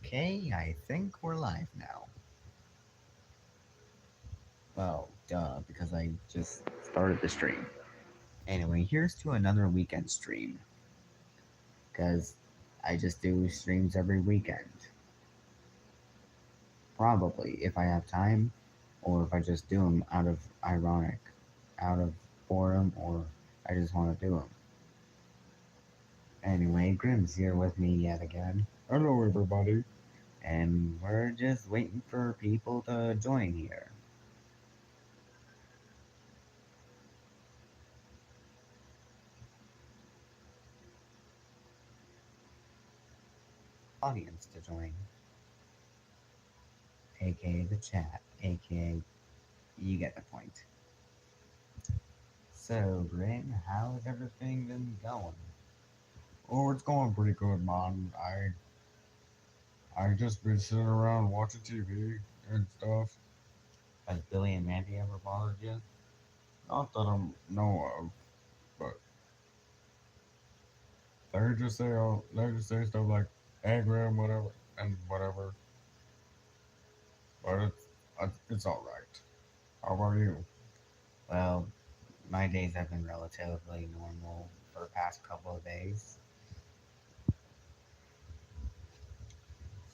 Okay, I think we're live now. Well, duh, because I just started the stream. Anyway, here's to another weekend stream. Because I just do streams every weekend. Probably, if I have time, or if I just do them out of boredom, or I just want to do them. Anyway, Grim's here with me yet again. Hello, everybody. And we're just waiting for people to join here. Audience to join, aka the chat, aka you get the point. So, Grim, how's everything been going? Oh, it's going pretty good, man. I just been sitting around watching TV and stuff. Has Billy and Mandy ever bothered you? Not that I'm know of, but they just say stuff like Agram, whatever, and whatever. But it's all right. How about you? Well, my days have been relatively normal for the past couple of days,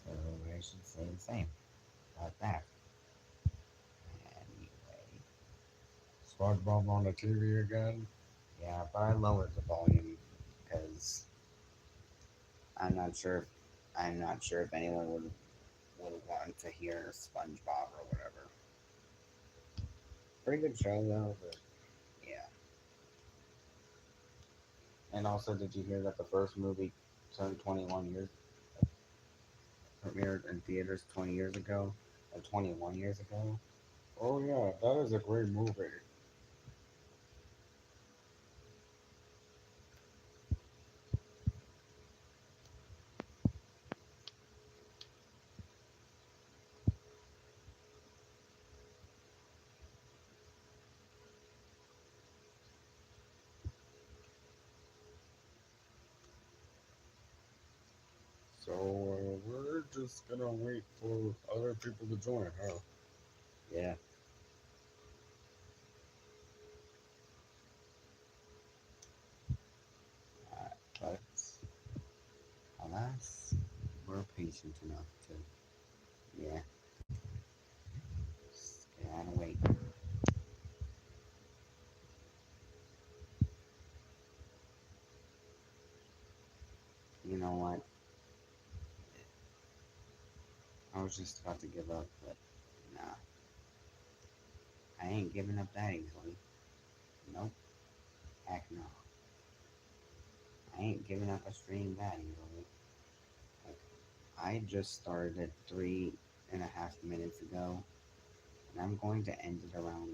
so I should say the same about that. Anyway, SpongeBob on the TV again? yeah, but I lowered the volume because I'm not sure if anyone would want to hear SpongeBob or whatever. Pretty good show though, but yeah. And also, did you hear that the first movie turned 21 years, premiered in theaters 20 years ago, or 21 years ago? Oh yeah, that is a great movie. So we're just gonna wait for other people to join, huh? Yeah. But alas, we're patient enough to, yeah, just gotta wait. You know what? I was just about to give up, but nah, I ain't giving up that easily. Nope, heck no. I ain't giving up a stream that easily. Like, I just started it 3.5 minutes ago, and I'm going to end it around.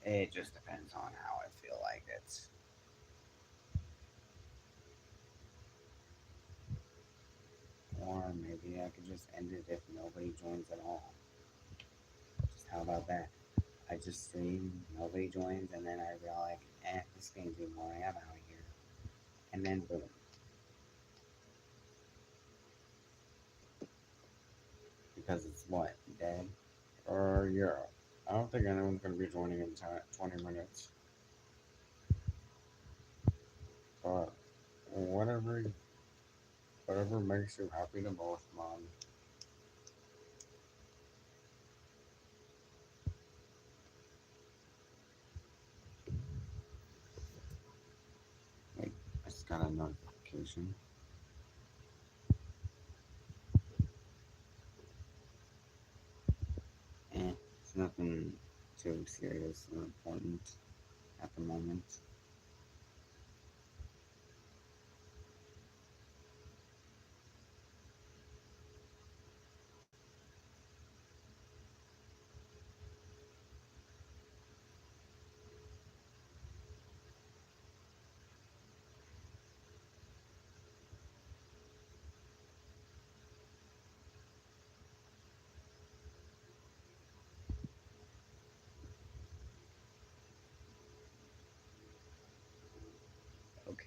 It just depends on how I feel like it. Or maybe I could just end it if nobody joins at all. Just how about that? I just stream, nobody joins, and then I go like, this game's too boring, I'm out of here. And then boom. Because it's what? Dead? Yeah. I don't think anyone's gonna be joining in 20 minutes. But whatever, whatever makes you happy the most, man. Wait, I just got a notification. It's nothing too serious or important at the moment.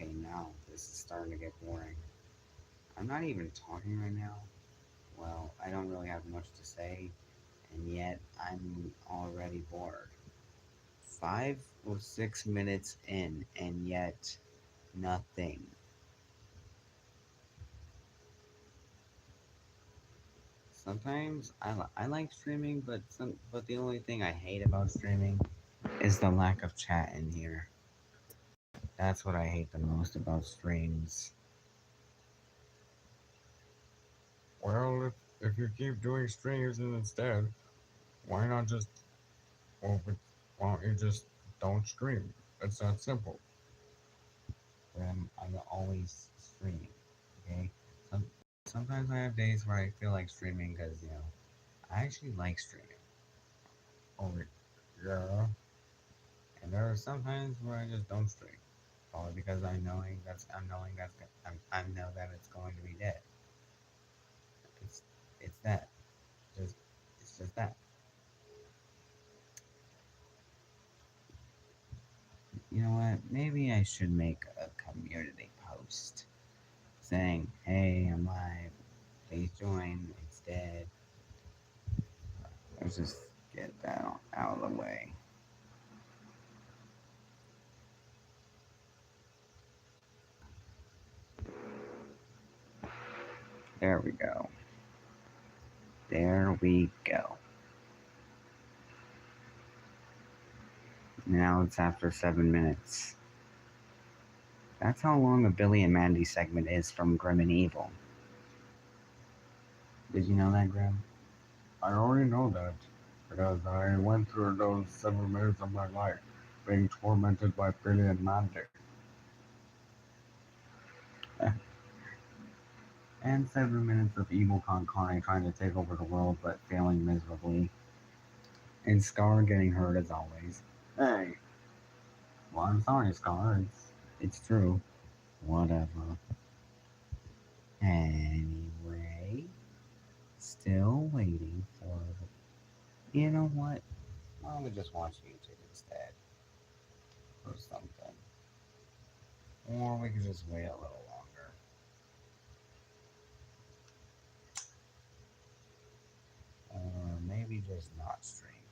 Okay, now this is starting to get boring. I'm not even talking right now. Well, I don't really have much to say, and yet I'm already bored. 5 or 6 minutes in, and yet nothing. Sometimes I like streaming, but the only thing I hate about streaming is the lack of chat in here. That's what I hate the most about streams. Well, if you keep doing streams instead, why not just, well, why don't you just don't stream? It's that simple. I always stream. Okay, some sometimes I have days where I feel like streaming because I actually like streaming. Oh, yeah. And there are some times where I just don't stream, probably because I know that it's going to be dead. It's it's that just it's just that. You know what? Maybe I should make a community post saying, "Hey, I'm live. Please join. It's dead." Let's just get that out of the way. There we go. There we go. Now it's after 7 minutes. That's how long a Billy and Mandy segment is from Grim and Evil. Did you know that, Grim? I already know that because I went through those 7 minutes of my life being tormented by Billy and Mandy. And 7 minutes of evil Con Carne trying to take over the world but failing miserably. And Scar getting hurt as always. Hey. Well, I'm sorry, Scar. It's true. Whatever. Anyway, still waiting for. You know what? Why don't we just watch YouTube instead? Or something. Or we could just wait a little longer. Or maybe just not stream.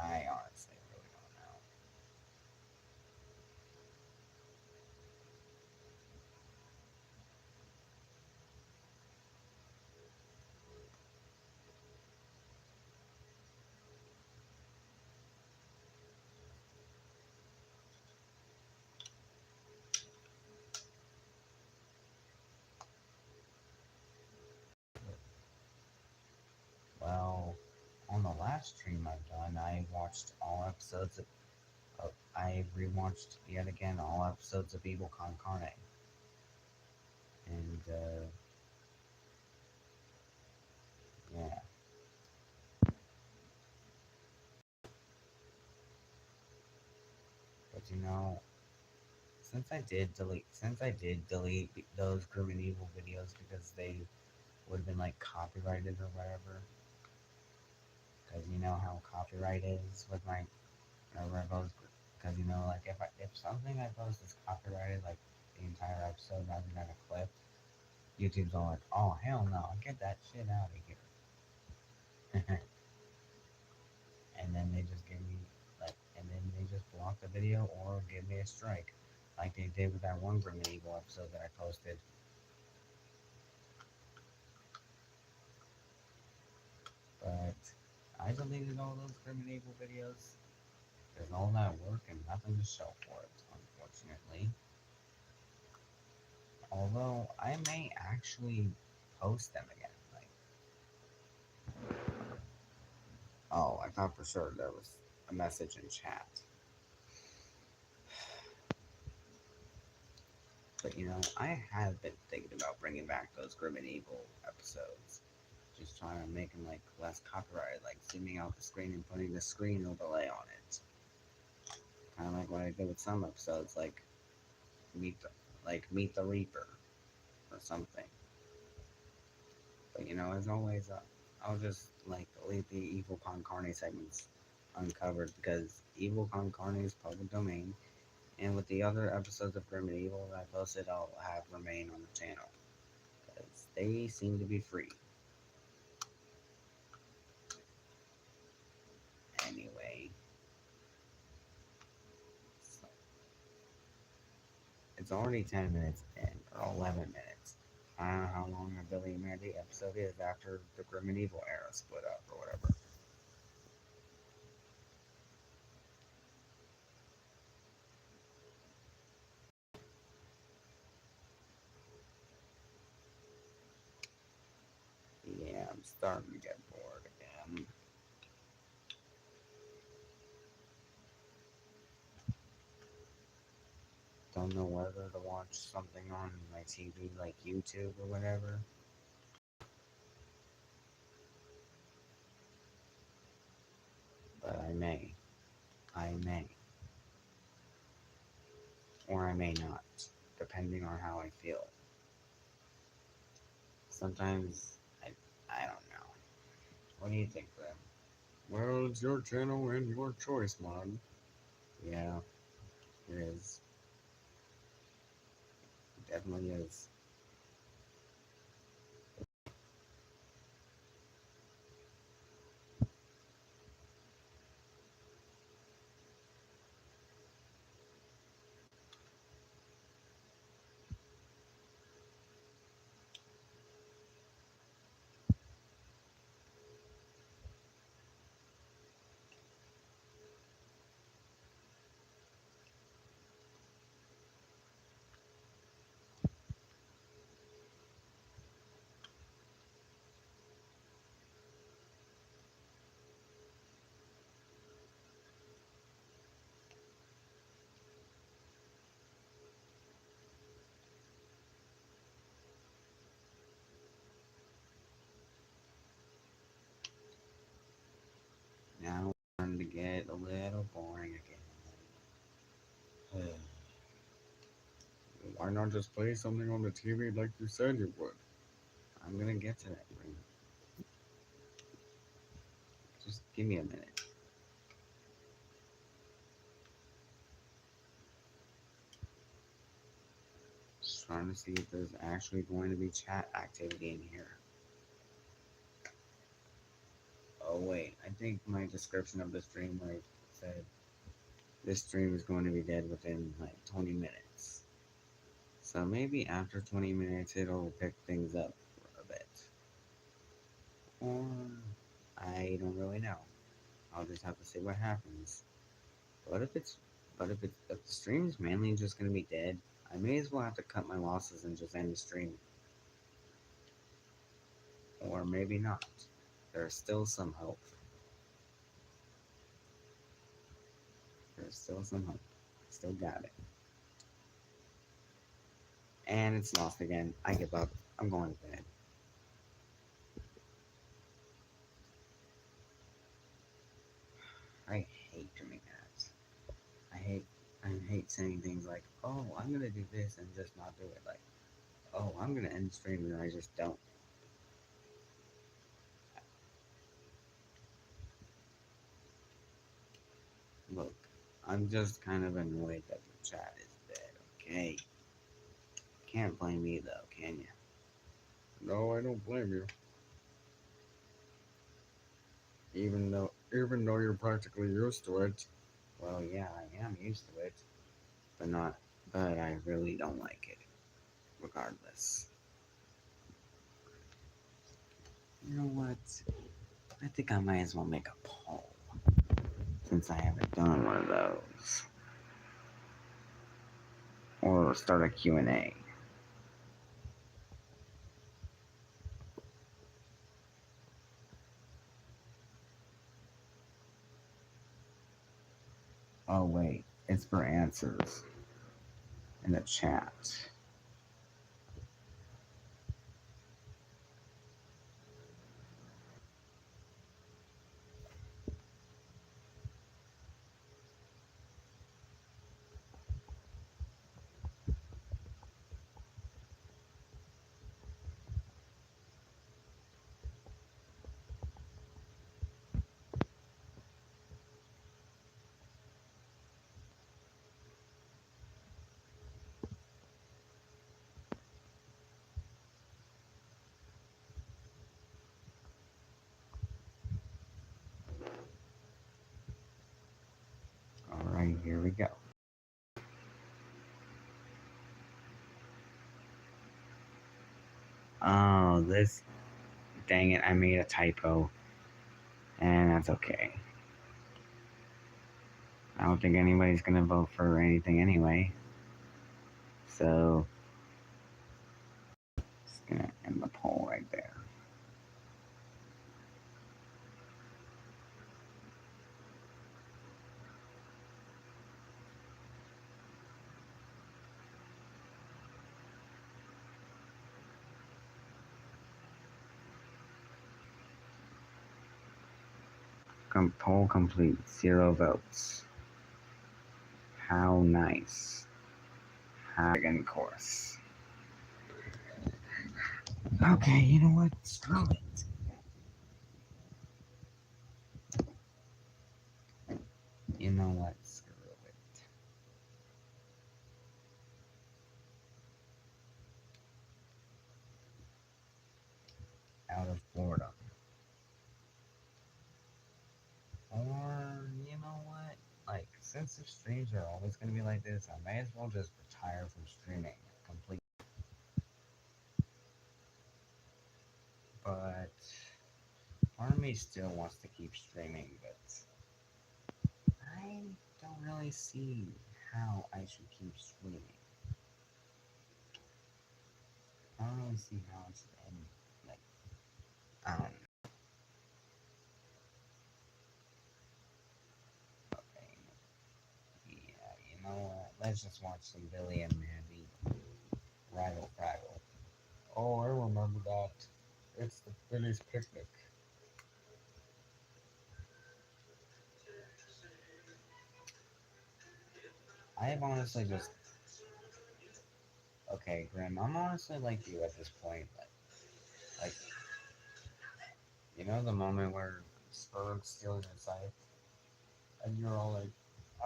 I honestly really don't know. Well, on the last stream I've done, I watched all episodes of I rewatched yet again all episodes of Evil Con Carne. And, yeah. But since I did delete those Grim and Evil videos because they would have been like copyrighted or whatever. Because you know how copyright is with my whenever I post. Because like if something I post is copyrighted, like the entire episode rather than a clip, YouTube's all like, "Oh hell no, get that shit out of here," and then they just give me and then they just block the video or give me a strike, like they did with that one Grim and Evil episode that I posted. But I deleted all those Grim and Evil videos. There's all that work and nothing to show for it, unfortunately. Although I may actually post them again. Oh, I thought for sure there was a message in chat. But I have been thinking about bringing back those Grim and Evil episodes. Just trying to make them like less copyrighted, like zooming out the screen and putting the screen overlay on it. Kind of like what I did with some episodes, like Meet the Reaper or something. But as always, I'll just leave the Evil Con Carne segments uncovered because Evil Con Carne is public domain, And with the other episodes of Grim and Evil that I posted, I'll have remain on the channel because they seem to be free. Anyway, so it's already 10 minutes in, or 11 minutes. I don't know how long a Billy and Mandy episode is after the Grim and Evil era split up or whatever. Yeah, I'm starting to get bored again. Don't know whether to watch something on my TV like YouTube or whatever. But I may. I may. Or I may not, depending on how I feel. Sometimes I don't know. What do you think, Grim? Well, it's your channel and your choice, man. Yeah, it is. It definitely is. Now it's starting to get a little boring again. Why not just play something on the TV like you said you would? I'm gonna get to that, Grim. Just give me a minute. Just trying to see if there's actually going to be chat activity in here. Oh wait, I think my description of the stream like said this stream is going to be dead within like 20 minutes. So maybe after 20 minutes it'll pick things up for a bit. Or I don't really know. I'll just have to see what happens. But if it's if the stream's mainly just gonna be dead, I may as well have to cut my losses and just end the stream. Or maybe not. There's still some hope. There's still some hope. Still got it. And it's lost again. I give up. I'm going to bed. I hate doing that. I hate saying things like, "Oh, I'm gonna do this," and just not do it. Like, "Oh, I'm gonna end the stream," and I just don't. Look, I'm just kind of annoyed that the chat is dead. Okay, can't blame me though, can you? No, I don't blame you. Even though you're practically used to it. Well, yeah, I am used to it, but not. But I really don't like it. Regardless, you know what? I think I might as well make a poll since I haven't done one of those, or start a Q&A. Oh wait, it's for answers in the chat. go. Oh, this. Dang it, I made a typo. And that's okay. I don't think anybody's gonna vote for anything anyway. So, just gonna end the poll right there. Poll complete. 0 votes. How nice. Dragon course. Okay, you know what? Screw it. You know what? Screw it. Out of Florida. Or, you know what? Like, since the streams are always going to be like this, I may as well just retire from streaming completely. But part of me still wants to keep streaming, but I don't really see how I should keep streaming. I don't really see how I should end, like, okay. Yeah, you know what? Let's just watch some Billy and Mandy Raggle Fraggle. Oh, I remember that. It's the Billy's Picnic. I have honestly just. Okay, Grim, I'm honestly like you at this point. Like, you know the moment where Spurg steals your sight? And you're all like,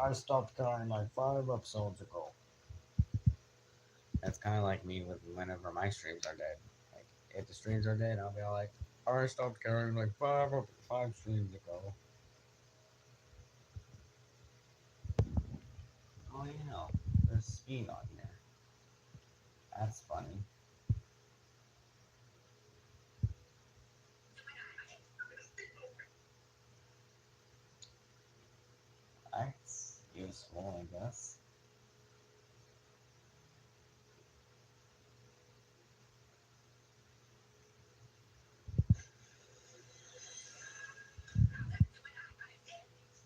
I stopped counting like 5 episodes ago. That's kind of like me with whenever my streams are dead. Like, if the streams are dead, I'll be all like, I stopped counting like 5 streams ago. oh, you know, there's speed on here. That's funny. That's useful, I guess.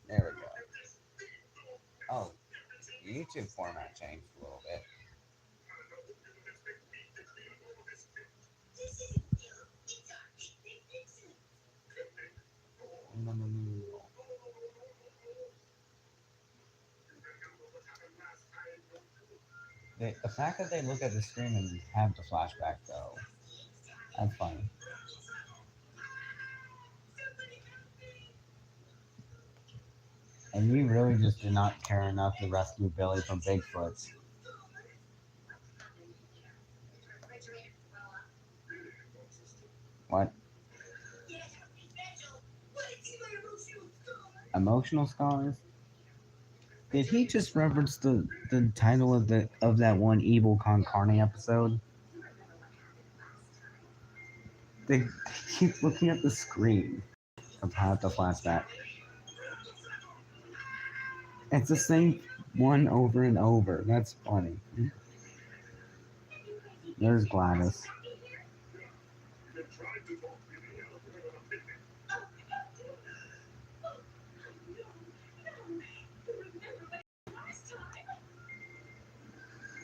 There we go. Oh, YouTube format changed a little bit. The fact that they look at the screen and have the flashback, though, that's funny. And we really just did not care enough to rescue Billy from Bigfoot. What? Emotional scars? Did he just reference the title of that one Evil Con Carne episode? They keep looking at the screen of how the flashback. It's the same one over and over. That's funny. There's Gladys.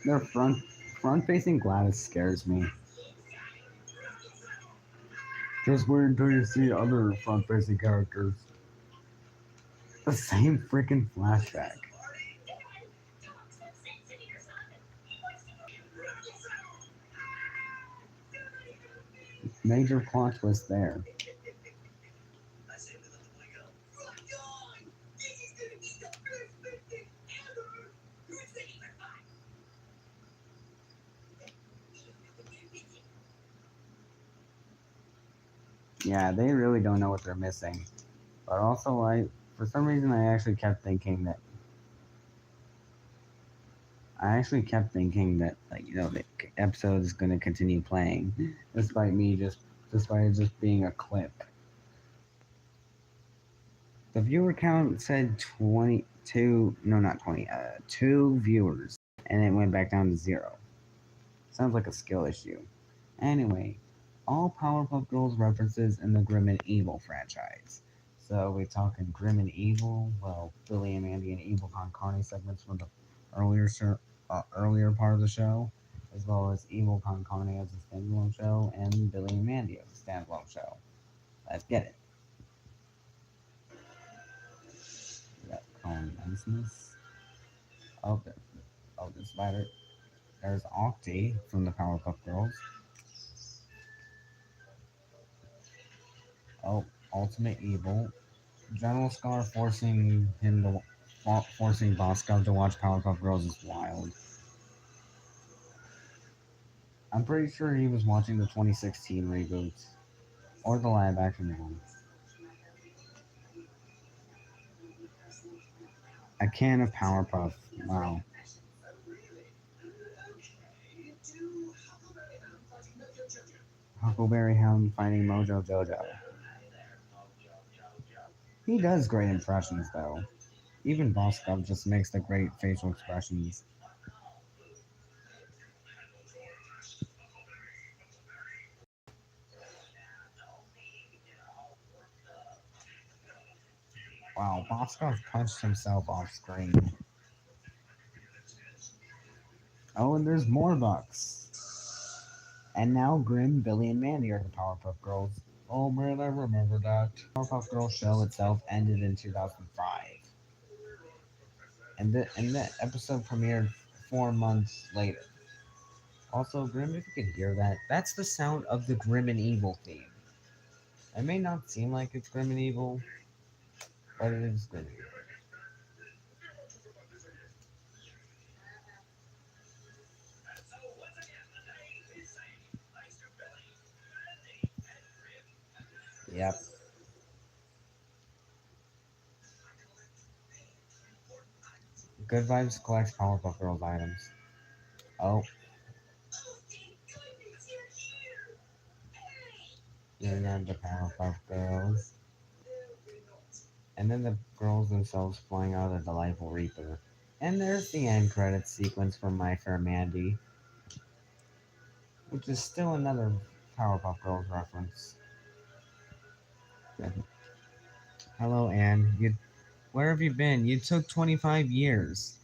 Their front facing Gladys scares me. Just wait until you see other front facing characters. The same freaking flashback. Major plot twist there. Yeah, they really don't know what they're missing. But also, for some reason, I actually kept thinking that I actually kept thinking that, like, the episode is going to continue playing, despite it just being a clip. The viewer count said 22, no, not 20, 2 viewers, and it went back down to 0. Sounds like a skill issue. Anyway, all Powerpuff Girls references in the Grim and Evil franchise. So we talking Grim and Evil, well, Billy and Mandy and Evil Con Carne segments from the earlier part of the show, as well as Evil Con Carne as a standalone show, and Billy and Mandy as a standalone show. Let's get it. We got Cone Business. Oh, this ladder. There's Octi from the Powerpuff Girls. Oh, Ultimate Evil. General Scar forcing Bosco to watch Powerpuff Girls is wild. I'm pretty sure he was watching the 2016 reboots or the live action one. A can of Powerpuff. Wow. Huckleberry Hound fighting Mojo Jojo. He does great impressions though. Even Bosco just makes the great facial expressions. Wow, Bosco punched himself off screen. Oh, and there's more Bucks. And now Grim, Billy, and Mandy are the Powerpuff Girls. Oh man, I remember that. Powerpuff Girls show itself ended in 2005. And the episode premiered 4 months later. Also, Grim, if you could hear that, that's the sound of the Grim and Evil theme. It may not seem like it's Grim and Evil, but it is Grim and Evil. Yep. Good Vibes collects Powerpuff Girls items. Oh. Getting on the Powerpuff Girls. And then the girls themselves flying out of the Delightful Reaper. And there's the end credits sequence from My Fair Mandy, which is still another Powerpuff Girls reference. Hello, Anne. Where have you been? You took 25 years.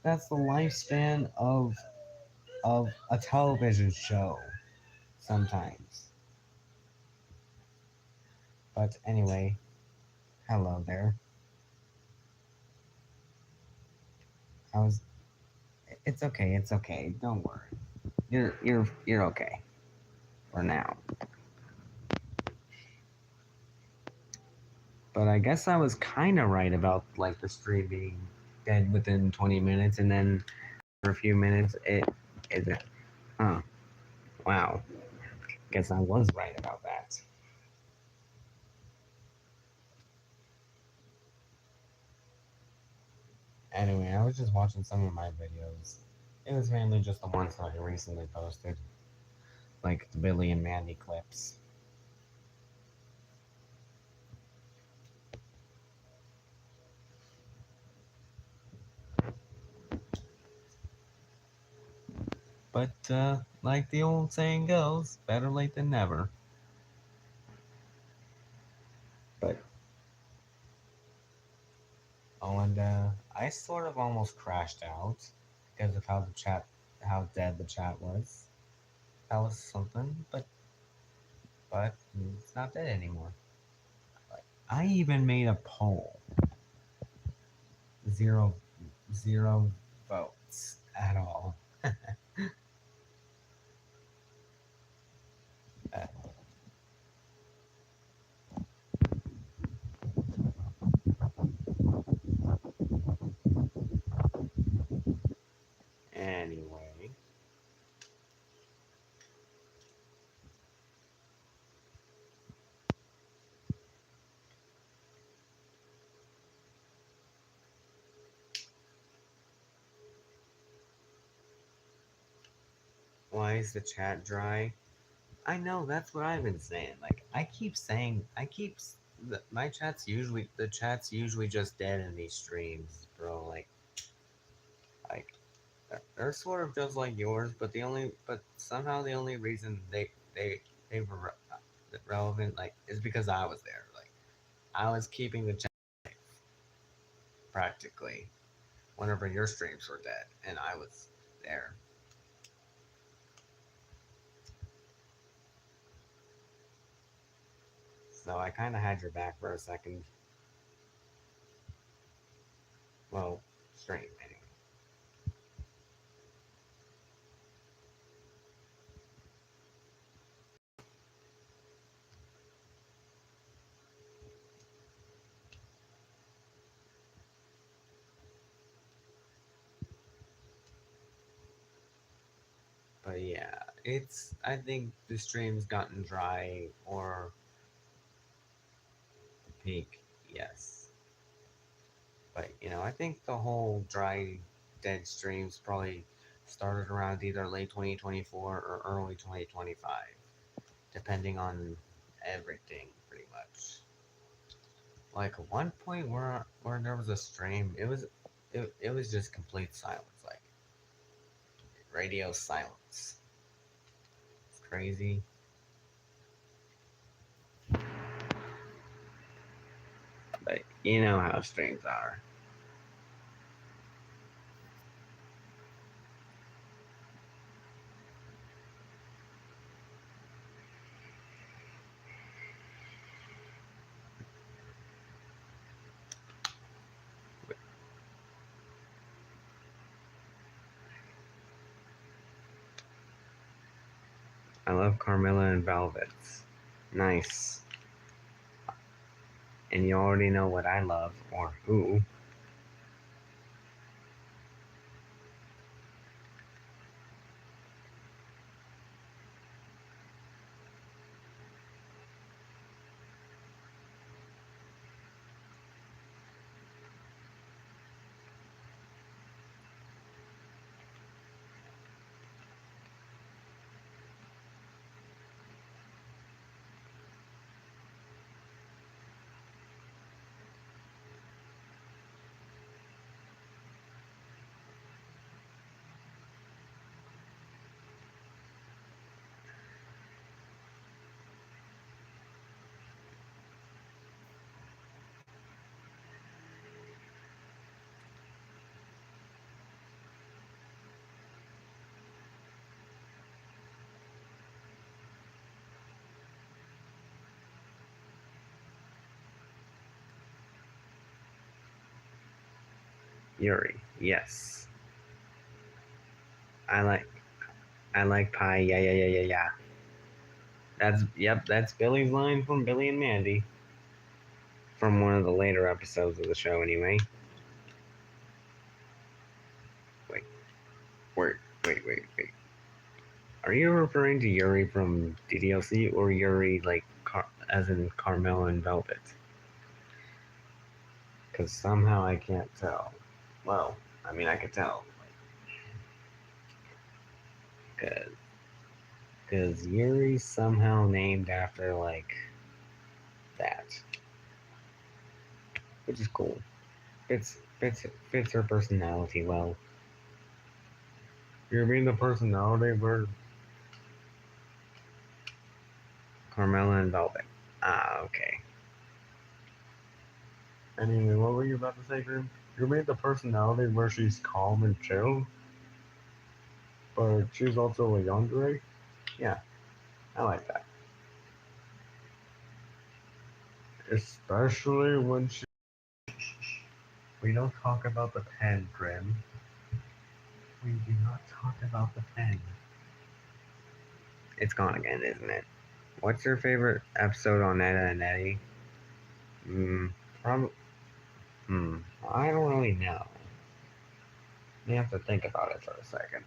That's the lifespan of a television show. Sometimes. But anyway, hello there. It's okay. It's okay. Don't worry. You're okay for now. But I guess I was kind of right about like the stream being dead within 20 minutes, and then for a few minutes it isn't. Huh. Wow. Guess I was right about that. Anyway, I was just watching some of my videos. It was mainly just the ones that I recently posted, like the Billy and Mandy clips. But like the old saying goes, better late than never. But oh, and I sort of almost crashed out because of how dead the chat was. That was something, but it's not dead anymore. I even made a poll. Zero, zero votes at all. Uh, anyway, Why is the chat dry? I know that's what I've been saying. Like I keep saying, my chat's usually just dead in these streams, bro. Like they're sort of just like yours, but somehow the only reason they were relevant like is because I was there. Like I was keeping the chat alive, practically whenever your streams were dead, and I was there. So I kind of had your back for a second. Well, stream anyway. But yeah, I think the stream's gotten dry or peak, yes. But I think the whole dry, dead streams probably started around either late 2024 or early 2025, depending on everything, pretty much. Like one point where there was a stream, it was just complete silence, like radio silence. It's crazy. But you know how streams are. I love Carmilla and Velvets. Nice. And you already know what I love, or who. Yuri, yes. I like I like pie. Yeah, yeah, yeah, yeah, yeah. That's Billy's line from Billy and Mandy. From one of the later episodes of the show, anyway. Wait, wait. Are you referring to Yuri from DDLC or Yuri as in Carmel and Velvet? Because somehow I can't tell. Well, I mean I could tell. Because Yuri's somehow named after that, which is cool. Fits her personality well. You mean the personality where Carmela and Velvet? Ah, okay. Anyway, what were you about to say, Grim? You mean the personality where she's calm and chill, but she's also a yandere? Yeah, I like that. Especially when she. We don't talk about the pen, Grim. We do not talk about the pen. It's gone again, isn't it? What's your favorite episode on Etta and Eddie? Probably. I don't really know. You have to think about it for a second.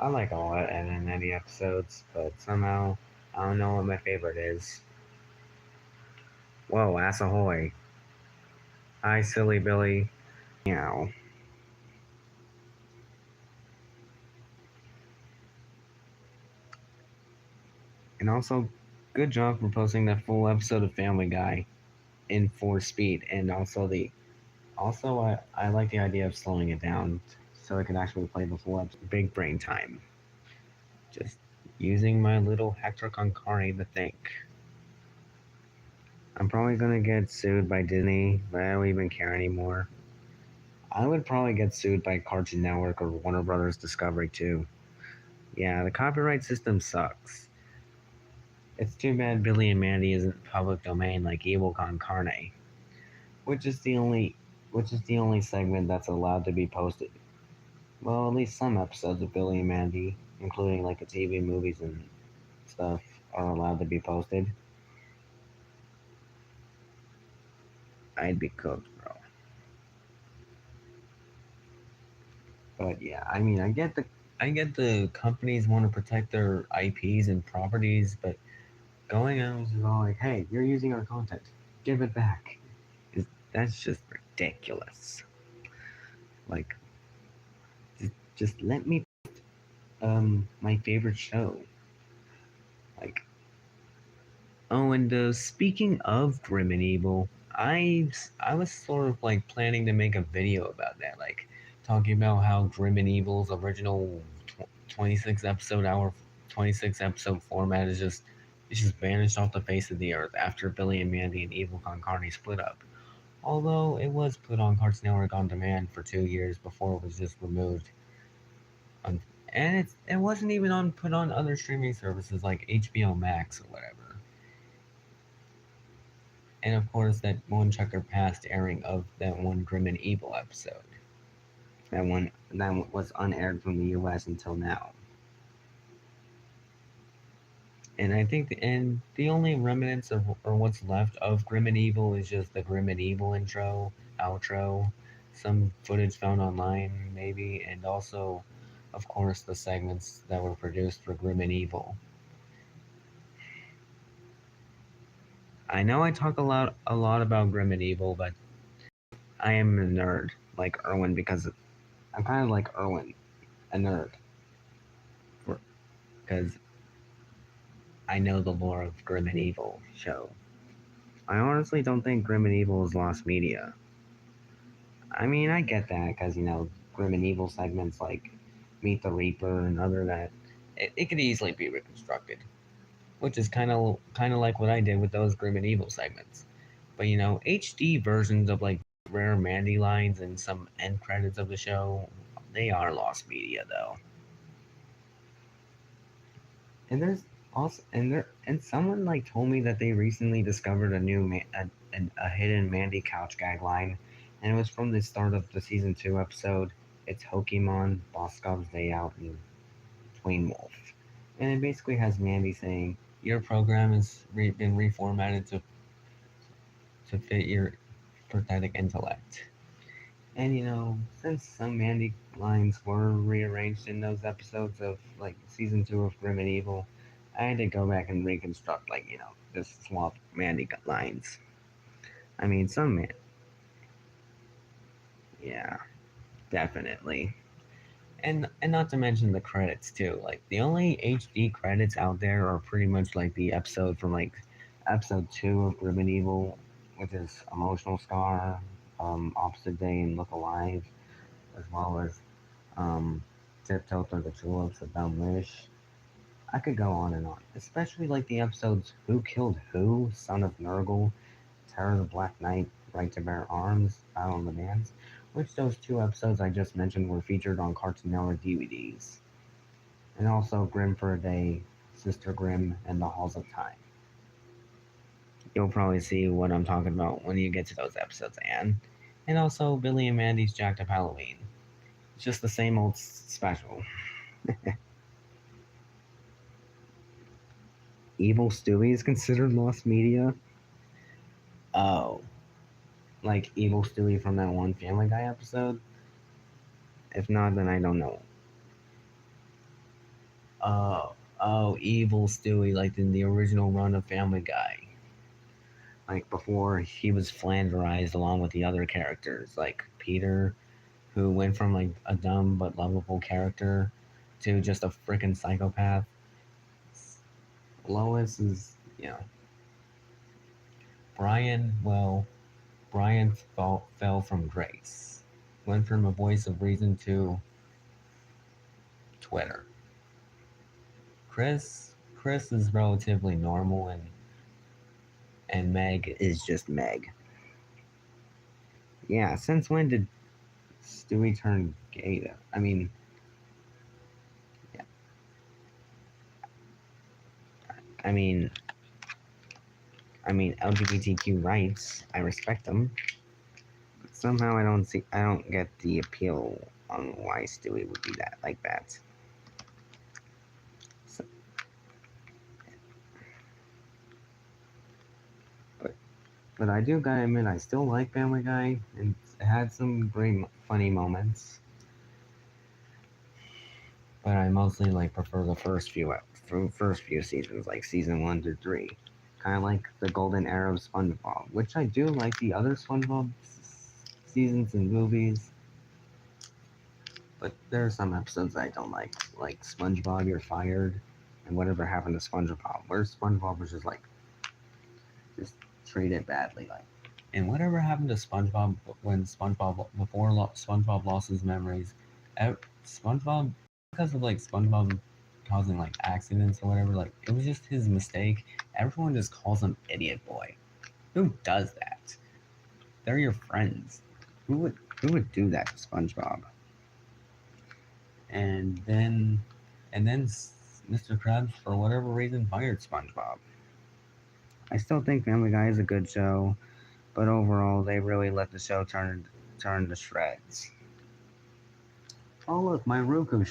I like all Ed and Eddie episodes, but somehow I don't know what my favorite is. Whoa, ass ahoy! Hi, silly Billy. Meow. And also, good job for posting that full episode of Family Guy in 4 speed, and I like the idea of slowing it down so I can actually play the full episode. Big brain time. Just using my little Hector con carne to think. I'm probably gonna get sued by Disney, but I don't even care anymore. I would probably get sued by Cartoon Network or Warner Brothers Discovery too. Yeah, the copyright system sucks. It's too bad Billy and Mandy isn't public domain like Evil Con Carne, which is the only segment that's allowed to be posted. Well, at least some episodes of Billy and Mandy, including like the TV movies and stuff, are allowed to be posted. I'd be cooked, bro. But yeah, I mean, I get the companies want to protect their IPs and properties, but going out is all like, hey, you're using our content, give it back. That's just ridiculous. Like, just let me my favorite show. Like, oh, and speaking of Grim and Evil, I was sort of like planning to make a video about that, like talking about how Grim and Evil's original 26 episode format is just it's just vanished off the face of the earth after Billy and Mandy and Evil Con Carne split up. Although it was put on Cartoon Network on demand for 2 years before it was just removed. And it wasn't even put on other streaming services like HBO Max or whatever. And of course, that one checker past airing of that one Grim and Evil episode. That was unaired from the U.S. until now. And I think the only remnants of or what's left of Grim and Evil is just the Grim and Evil intro, outro, some footage found online maybe, and also, of course, the segments that were produced for Grim and Evil. I know I talk a lot about Grim and Evil, but I am a nerd like Erwin because I'm kind of like Erwin, a nerd, because I know the lore of Grim and Evil show. I honestly don't think Grim and Evil is lost media. I mean, I get that because Grim and Evil segments like Meet the Reaper and other that it could easily be reconstructed, which is kind of like what I did with those Grim and Evil segments. But HD versions of like rare Mandy lines and some end credits of the show, they are lost media though. And there's also and someone like told me that they recently discovered a hidden Mandy couch gag line, and it was from the start of the season 2 episode. It's Pokemon Boscov's Day Out and Twain Wolf, and it basically has Mandy saying your program has been reformatted to fit your pathetic intellect. And since some Mandy lines were rearranged in those episodes of like season 2 of Grim and Evil, I had to go back and reconstruct just swap Mandy lines. I mean, yeah, definitely. And not to mention the credits too. Like the only HD credits out there are pretty much like the episode from like episode 2 of Grim and Evil, which is Emotional Scar, Opposite Day, and Look Alive, as well as Tiptoe Through the Tulips, A Dumb Wish. I could go on and on, especially like the episodes Who Killed Who, Son of Nurgle, Terror of the Black Knight, Right to Bear Arms, Battle of the Bands, which those 2 episodes I just mentioned were featured on Cartoon Network DVDs. And also Grim for a Day, Sister Grimm, and The Halls of Time. You'll probably see what I'm talking about when you get to those episodes, Anne. And also Billy and Mandy's Jacked Up Halloween. It's just the same old special. Evil Stewie is considered lost media? Oh. Like Evil Stewie from that one Family Guy episode? If not, then I don't know. oh, evil Stewie, like in the original run of Family Guy. Like before he was flanderized along with the other characters, like Peter, who went from like a dumb but lovable character to just a freaking psychopath. Lois is, Brian, well, Brian fell from grace. Went from a voice of reason to Twitter. Chris is relatively normal, and Meg is just Meg. Yeah, since when did Stewie turn gay though? I mean, yeah. I mean LGBTQ rights, I respect them. But somehow I don't get the appeal on why Stewie would be that like that. So, but I do gotta admit, I still like Family Guy, and it had some great funny moments. But I mostly like prefer the first few seasons, like season 1 to 3. Kind of like the golden era of SpongeBob, which I do like the other SpongeBob seasons and movies. But there are some episodes I don't like SpongeBob, You're Fired, and Whatever Happened to SpongeBob, where SpongeBob was just treated badly, like. And Whatever Happened to SpongeBob before SpongeBob lost his memories, SpongeBob, because of like SpongeBob causing like accidents or whatever, like it was just his mistake. Everyone just calls him Idiot Boy. Who does that? They're your friends. Who would do that to SpongeBob? And then Mr. Krabs, for whatever reason, fired SpongeBob. I still think Family Guy is a good show, but overall, they really let the show turn to shreds. Oh look, my Roku,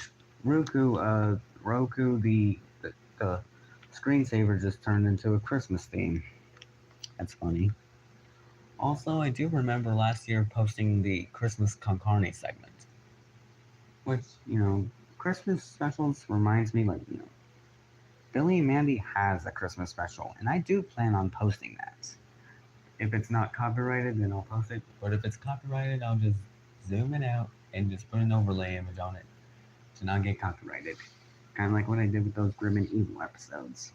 the screensaver just turned into a Christmas theme. That's funny. Also, I do remember last year posting the Christmas Con Carne segment, which, Christmas specials reminds me, like, Billy and Mandy has a Christmas special, and I do plan on posting that. If it's not copyrighted, then I'll post it. But if it's copyrighted, I'll just zoom it out and just put an overlay image on it to not get copyrighted. Kind of like what I did with those Grim and Evil episodes.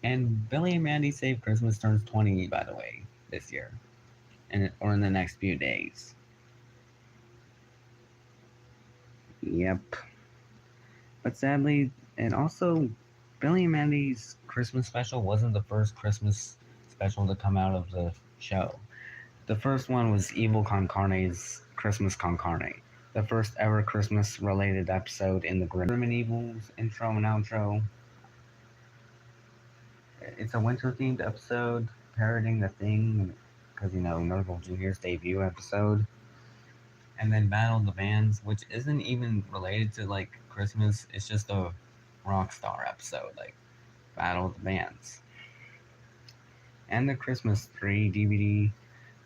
And Billy and Mandy Save Christmas turns 20, by the way, this year. Or in the next few days. Yep. But sadly, and also, Billy and Mandy's Christmas special wasn't the first Christmas special to come out of the show. The first one was Evil Con Carne's Christmas Con Carne, the first ever Christmas-related episode in the Grim and Evil's intro and outro. It's a winter-themed episode, parodying The Thing, because, Nergal Jr.'s debut episode. And then Battle of the Bands, which isn't even related to, like, Christmas. It's just a Rockstar episode, like Battle of the Bands. And the Christmas 3 DVD,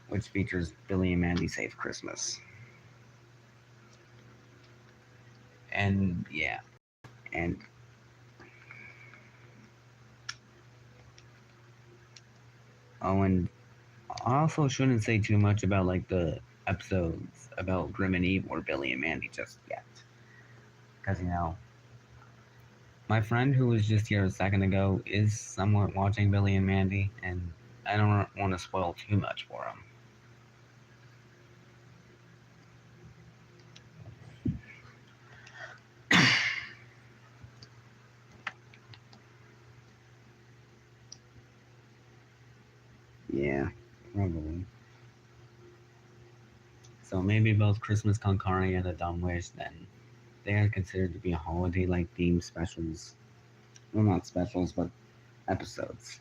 which features Billy and Mandy Save Christmas. And, yeah. And and I also shouldn't say too much about, like, the episodes about Grim and Evil or Billy and Mandy just yet. Because, my friend who was just here a second ago is somewhat watching Billy and Mandy, and I don't want to spoil too much for him. Yeah, probably. So maybe both Christmas Con Carne and A Dumb Wish, then they are considered to be holiday-like themed specials. Well, not specials, but episodes.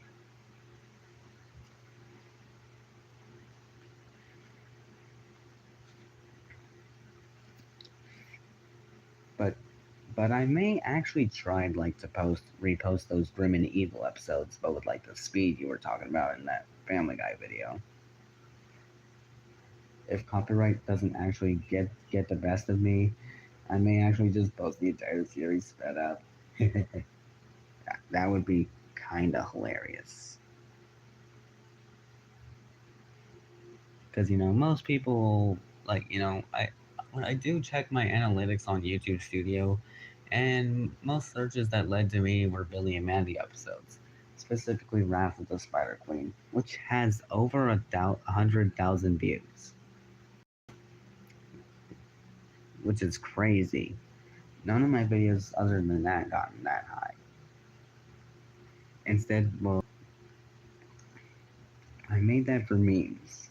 But I may actually try like to repost those Grim and Evil episodes, but with like the speed you were talking about in that Family Guy video. If copyright doesn't actually get the best of me, I may actually just post the entire series sped up. That would be kind of hilarious. Because most people like I when I do check my analytics on YouTube Studio, and most searches that led to me were Billy and Mandy episodes, specifically Wrath of the Spider Queen, which has over 100,000 views, which is crazy. None of my videos other than that gotten that high. Instead, well, I made that for memes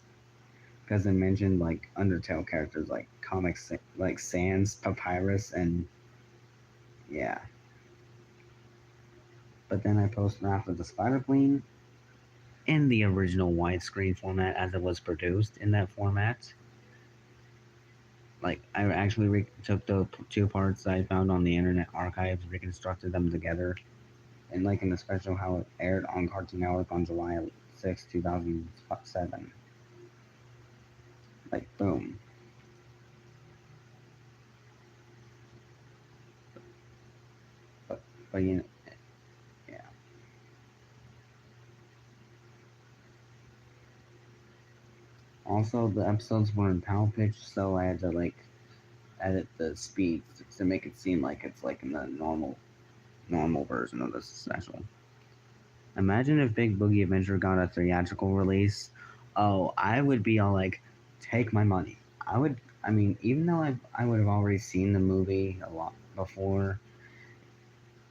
because I mentioned like Undertale characters like comics like Sans, Papyrus, and yeah. But then I post Wrath of the Spider Queen in the original widescreen format as it was produced in that format. Like I actually took the two parts I found on the Internet Archives, reconstructed them together, and like in the special how it aired on Cartoon Network on July 6, 2007. Like boom. But but yeah. Also, the episodes were in PAL pitch, so I had to like edit the speed to make it seem like it's like in the normal version of the special. Imagine if Big Boogie Adventure got a theatrical release. Oh, I would be all like, take my money. I would. I mean, even though I would have already seen the movie a lot before,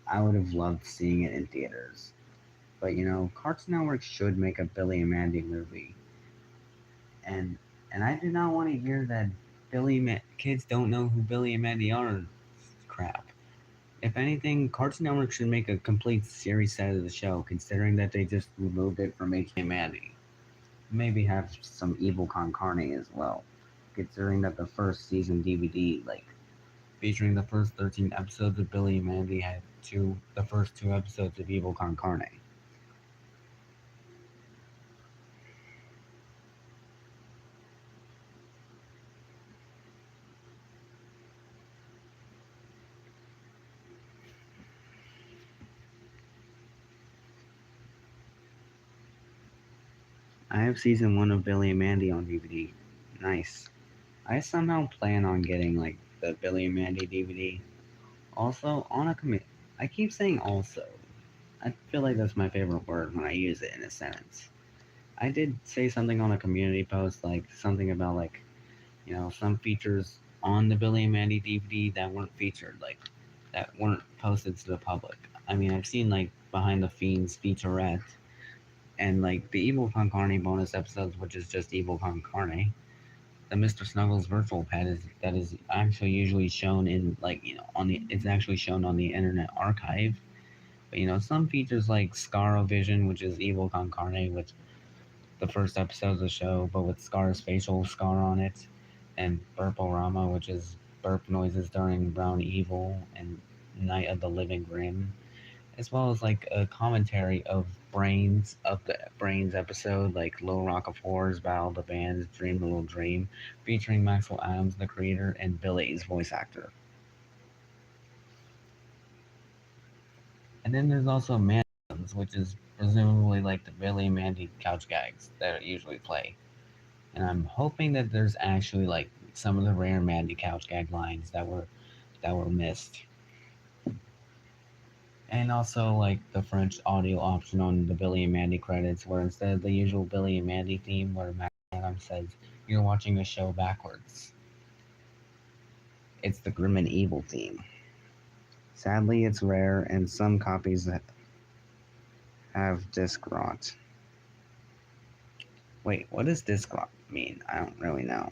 I would have loved seeing it in theaters. But Cartoon Network should make a Billy and Mandy movie, and I do not want to hear that kids don't know who Billy and Mandy are. Crap. If anything, Cartoon Network should make a complete series set of the show, considering that they just removed it from HD and Mandy. Maybe have some Evil Con Carne as well, considering that the first season DVD, like featuring the first 13 episodes of Billy and Mandy, had the first two episodes of Evil Con Carne. I have season 1 of Billy and Mandy on DVD. Nice. I somehow plan on getting like the Billy and Mandy DVD. Also, on a commit. I keep saying also. I feel like that's my favorite word when I use it in a sentence. I did say something on a community post, like something about like, some features on the Billy and Mandy DVD that weren't featured, like that weren't posted to the public. I mean, I've seen like Behind the Fiends featurette and like the Evil Con Carne bonus episodes, which is just Evil Con Carne. The Mr. Snuggles virtual pet is actually usually shown in like on the it's actually shown on the Internet Archive. But some features like Scarovision, which is Evil Con Carne, which the first episode of the show, but with Scar's facial scar on it, and Burporama, which is burp noises during Brown Evil and Night of the Living Grim, as well as like a commentary of the Brains episode, like Little Rock of Horrors, Battle of the Bands, Dream the Little Dream, featuring Maxwell Adams, the creator, and Billy's voice actor. And then there's also Mansions, which is presumably like the Billy and Mandy couch gags that I usually play. And I'm hoping that there's actually like some of the rare Mandy couch gag lines that were missed. And also like the French audio option on the Billy and Mandy credits, where instead of the usual Billy and Mandy theme, where Matt Adams says you're watching a show backwards, it's the Grim and Evil theme. Sadly, it's rare, and some copies have disc rot. Wait, what does disc rot mean? I don't really know.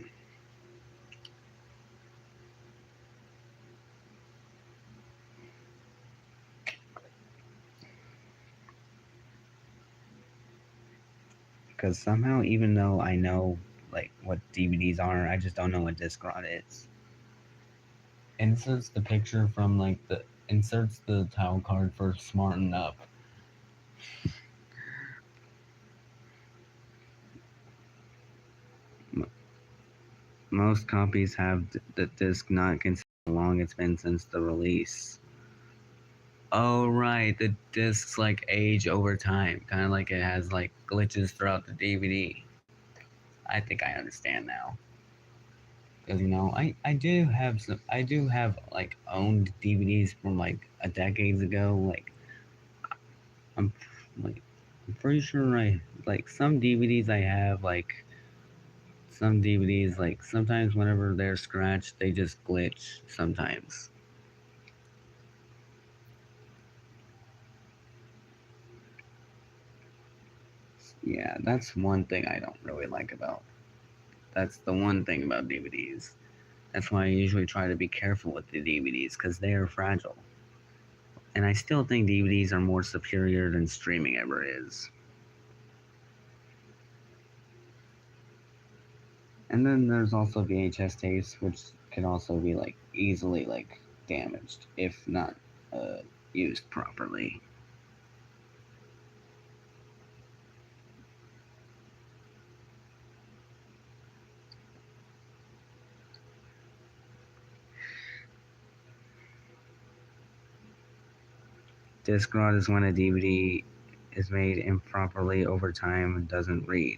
Because somehow, even though I know like what DVDs are, I just don't know what disc rot is. Inserts the picture from like the inserts the title card for Smarten Up. Most copies have the disc not considered long long it's been since the release. Oh right, the discs like age over time, kind of like it has like glitches throughout the DVD. I think I understand now. Because I do have like owned DVDs from like a decades ago. I'm like I'm pretty sure I like some DVDs I have like some DVDs like sometimes whenever they're scratched they just glitch sometimes. Yeah, that's one thing I don't really like about. That's the one thing about DVDs. That's why I usually try to be careful with the DVDs because they are fragile. And I still think DVDs are more superior than streaming ever is. And then there's also VHS tapes, which can also be like easily like damaged if not uh, used properly. Disc rot is when a DVD is made improperly over time and doesn't read.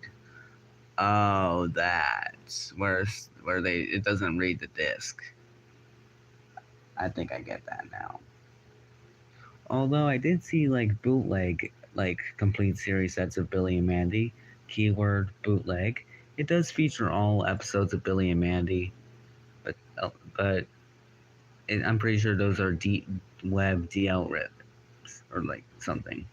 Oh, that's where they it doesn't read the disc. I think I get that now. Although I did see like bootleg, like complete series sets of Billy and Mandy. Keyword bootleg. It does feature all episodes of Billy and Mandy, but I'm pretty sure those are deep web DL rips or like something.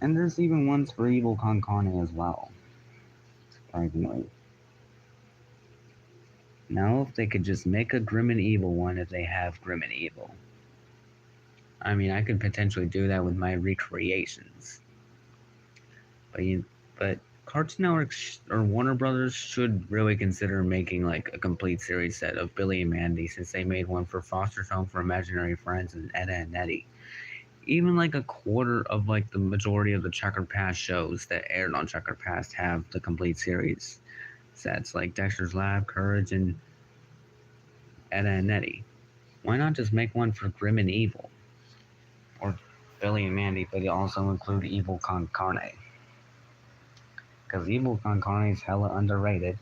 And there's even ones for Evil Con Carne as well. Surprisingly. Now, if they could just make a Grim and Evil one, if they have Grim and Evil. I mean, I could potentially do that with my recreations. But Cartoon Network or Warner Brothers should really consider making like a complete series set of Billy and Mandy, since they made one for Foster's Home for Imaginary Friends and Edda and Eddie. Even like a quarter of like the majority of the Checkered Past shows that aired on Checkered Past have the complete series sets, like Dexter's Lab, Courage, and Edda and Eddie. Why not just make one for Grim and Evil? Or Billy and Mandy, but also include Evil Con Carne. Because Evil Con Carne is hella underrated.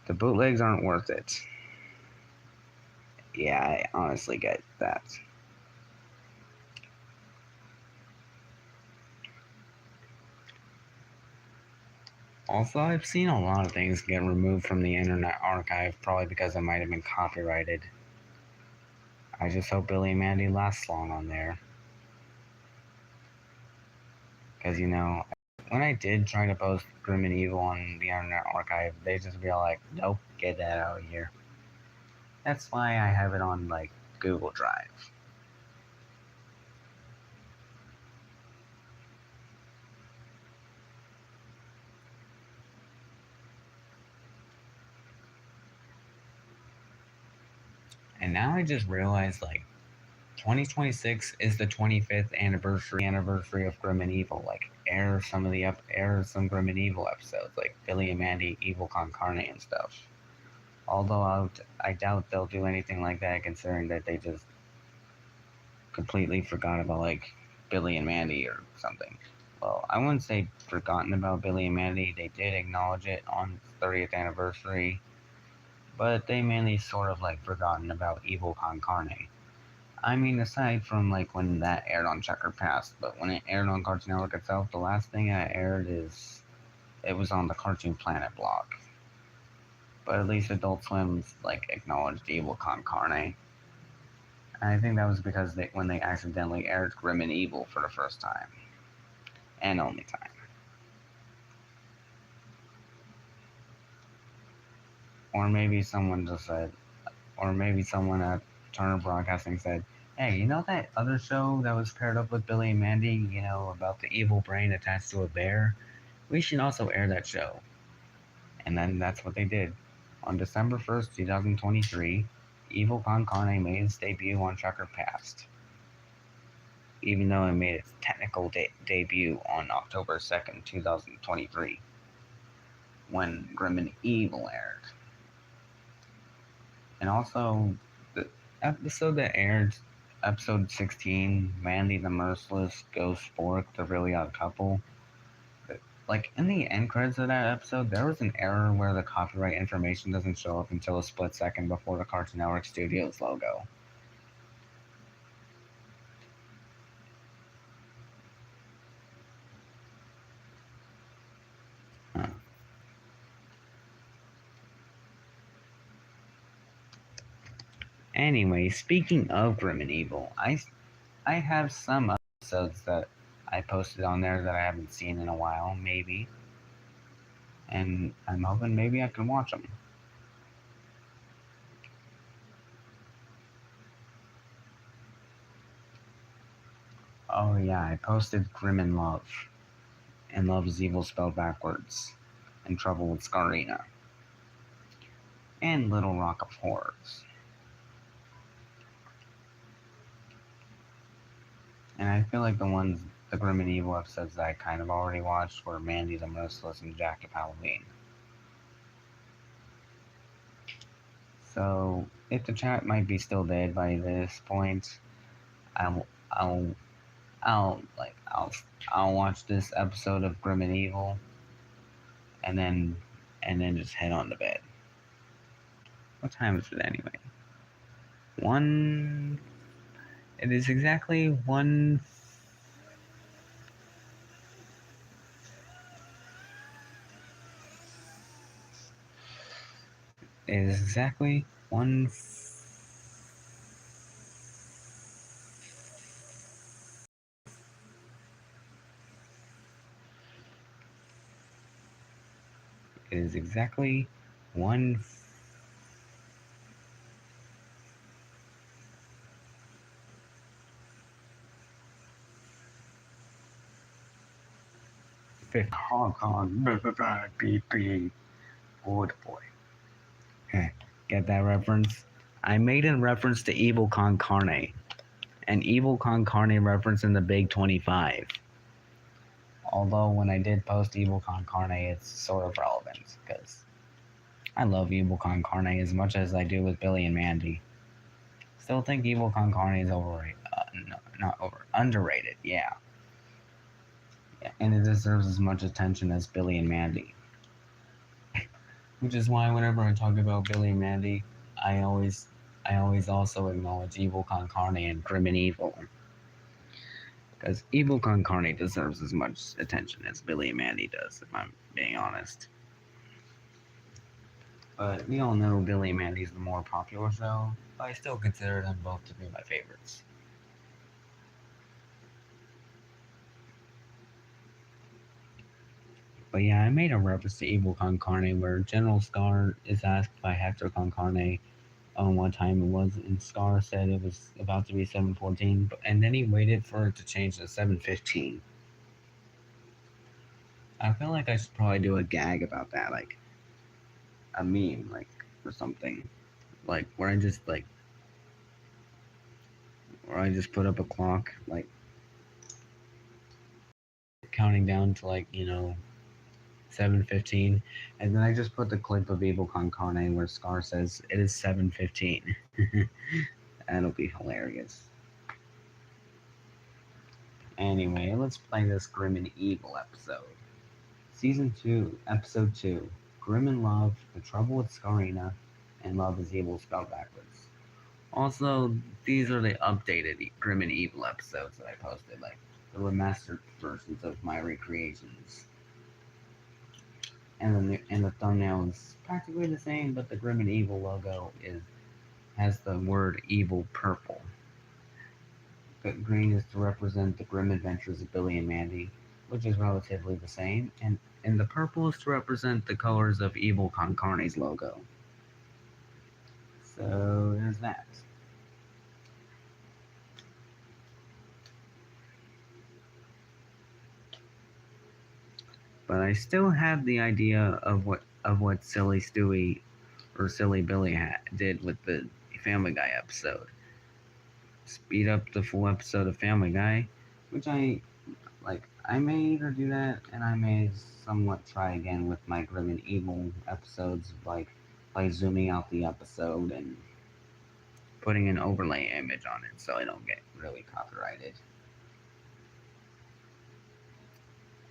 The bootlegs aren't worth it. Yeah, I honestly get that. Also, I've seen a lot of things get removed from the Internet Archive, probably because it might have been copyrighted. I just hope Billy and Mandy lasts long on there. Because, when I did try to post Grim and Evil on the Internet Archive, they just be all like, nope, get that out of here. That's why I have it on, like, Google Drive. And now I just realized, like, 2026 is the 25th anniversary of Grim and Evil. Like, air some Grim and Evil episodes, like Billy and Mandy, Evil Con Carne, and stuff. Although I doubt they'll do anything like that, considering that they just completely forgot about like Billy and Mandy or something. Well, I wouldn't say forgotten about Billy and Mandy. They did acknowledge it on 30th anniversary, but they mainly sort of like forgotten about Evil Con Carne. I mean, aside from like when that aired on Checker Past, but when it aired on Cartoon Network itself, the last thing that aired it was on the Cartoon Planet blog. But at least Adult Swim's like acknowledged Evil Con Carne. And I think that was because when they accidentally aired Grim and Evil for the first time. And only time. Or maybe someone at Turner Broadcasting said, hey, you know that other show that was paired up with Billy and Mandy, about the evil brain attached to a bear? We should also air that show. And then that's what they did. On December 1st, 2023, Evil Con Carne made its debut on Checker Past, even though it made its technical debut on October 2nd, 2023, when Grim and Evil aired. And also, the episode that aired, episode 16, Mandy the Merciless Ghost Fork, The Really Odd Couple. Like, in the end credits of that episode, there was an error where the copyright information doesn't show up until a split second before the Cartoon Network Studios logo. Huh. Anyway, speaking of Grim and Evil, I have some episodes that I posted on there that I haven't seen in a while, maybe. And I'm hoping maybe I can watch them. Oh yeah, I posted Grim in Love, and Love is Evil spelled backwards, and Trouble with Scarina, and Little Rock of Horrors. And I feel like the Grim and Evil episodes that I kind of already watched were Mandy the Merciless and Jack of Halloween. So if the chat might be still dead by this point, I'll I'll I'll watch this episode of Grim and Evil, and then just head on to bed. What time is it anyway? It is exactly one. It is exactly one. It is exactly one. Fifth Hong Kong. Beep beep. Good boy. Get that reference? I made a reference to Evil Con Carne, an Evil Con Carne reference in the Big 25. Although when I did post Evil Con Carne, it's sort of relevant because I love Evil Con Carne as much as I do with Billy and Mandy. Still think Evil Con Carne is overrated. No, not over. Underrated, yeah. And it deserves as much attention as Billy and Mandy. Which is why whenever I talk about Billy and Mandy, I always also acknowledge Evil Con Carne and Grim and Evil. Because Evil Con Carne deserves as much attention as Billy and Mandy does, if I'm being honest. But we all know Billy and Mandy's the more popular show, but I still consider them both to be my favorites. But yeah, I made a reference to Evil Con Carne where General Scar is asked by Hector Con Carne on what time it was, and Scar said it was about to be 7:14, and then he waited for it to change to 7:15. I feel like I should probably do a gag about that, like a meme, like or something, like where I just put up a clock, like counting down to 7:15, and then I just put the clip of Evil Con Carne where Scar says it is 7:15. That'll be hilarious. Anyway, let's play this Grim and Evil episode. Season 2, Episode 2, Grim in Love, The Trouble with Scarina, and Love is Evil spelled backwards. Also, these are the updated Grim and Evil episodes that I posted, like the remastered versions of my recreations. And the thumbnail is practically the same, but the Grim and Evil logo has the word evil purple. But green is to represent the grim adventures of Billy and Mandy, which is relatively the same, and the purple is to represent the colors of Evil Con Carne's logo. So there's that. But I still have the idea of what Silly Stewie or Silly Billy did with the Family Guy episode. Speed up the full episode of Family Guy, which I may either do that, and I may somewhat try again with my Grim and Evil episodes, like by zooming out the episode and putting an overlay image on it so I don't get really copyrighted.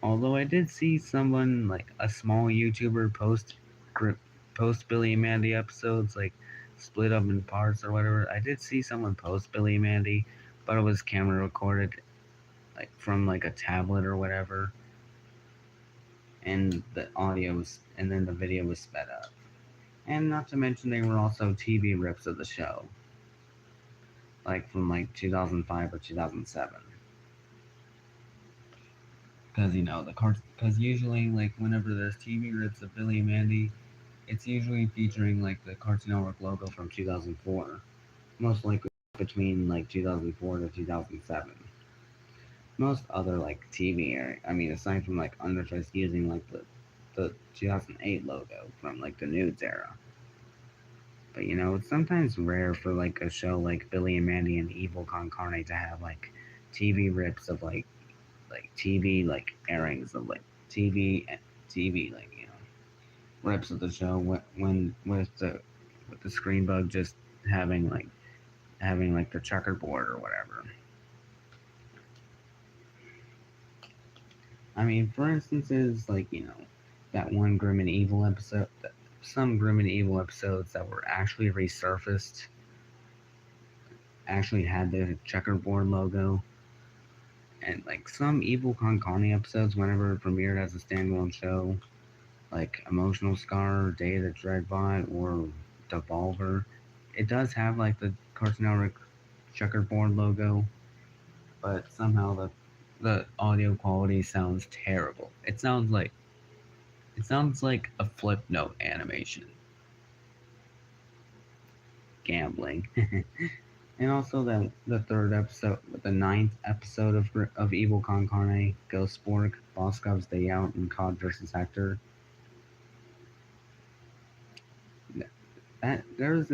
Although I did see someone, like a small YouTuber, post Billy and Mandy episodes, like split up in parts or whatever. I did see someone post Billy and Mandy, but it was camera recorded, like from like a tablet or whatever, and the audio was, and then the video was sped up. And not to mention they were also TV rips of the show, like from like 2005 or 2007. Because because usually like whenever there's TV rips of Billy and Mandy, it's usually featuring like the Cartoon Network logo from 2004, most likely between like 2004 to 2007. Most other like I mean, aside from like Undertwist using like the 2008 logo from like the Nudes era. But it's sometimes rare for like a show like Billy and Mandy and Evil Con Carne to have like TV rips of like TV like airings of like TV like rips of the show when with the screen bug just having like the checkerboard or whatever. I mean, for instances like that one Grim and Evil episode, some Grim and Evil episodes that were actually resurfaced actually had the checkerboard logo. And like some Evil Con Carne episodes, whenever it premiered as a standalone show, like Emotional Scar, Day of the Dreadbot, or Devolver, it does have like the Cartoon Network checkerboard logo, but somehow the audio quality sounds terrible. It sounds like a flip note animation. Gambling. And also the third episode, the ninth episode of Evil Con Carne, Ghost Spork, Boss Cubs Day Out, and COD versus Hector. There's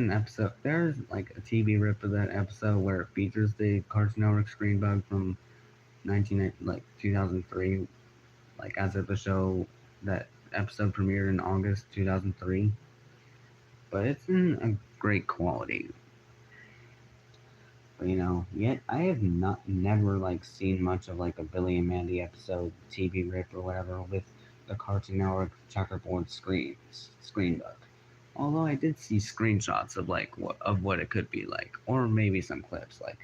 like a TV rip of that episode where it features the Cartoon Network screen bug from 2003, like as if the show that episode premiered in August 2003. But it's in a great quality. But yet I have never like seen much of like a Billy and Mandy episode TV rip or whatever with the Cartoon Network checkerboard screen bug. Although I did see screenshots of like what it could be like, or maybe some clips like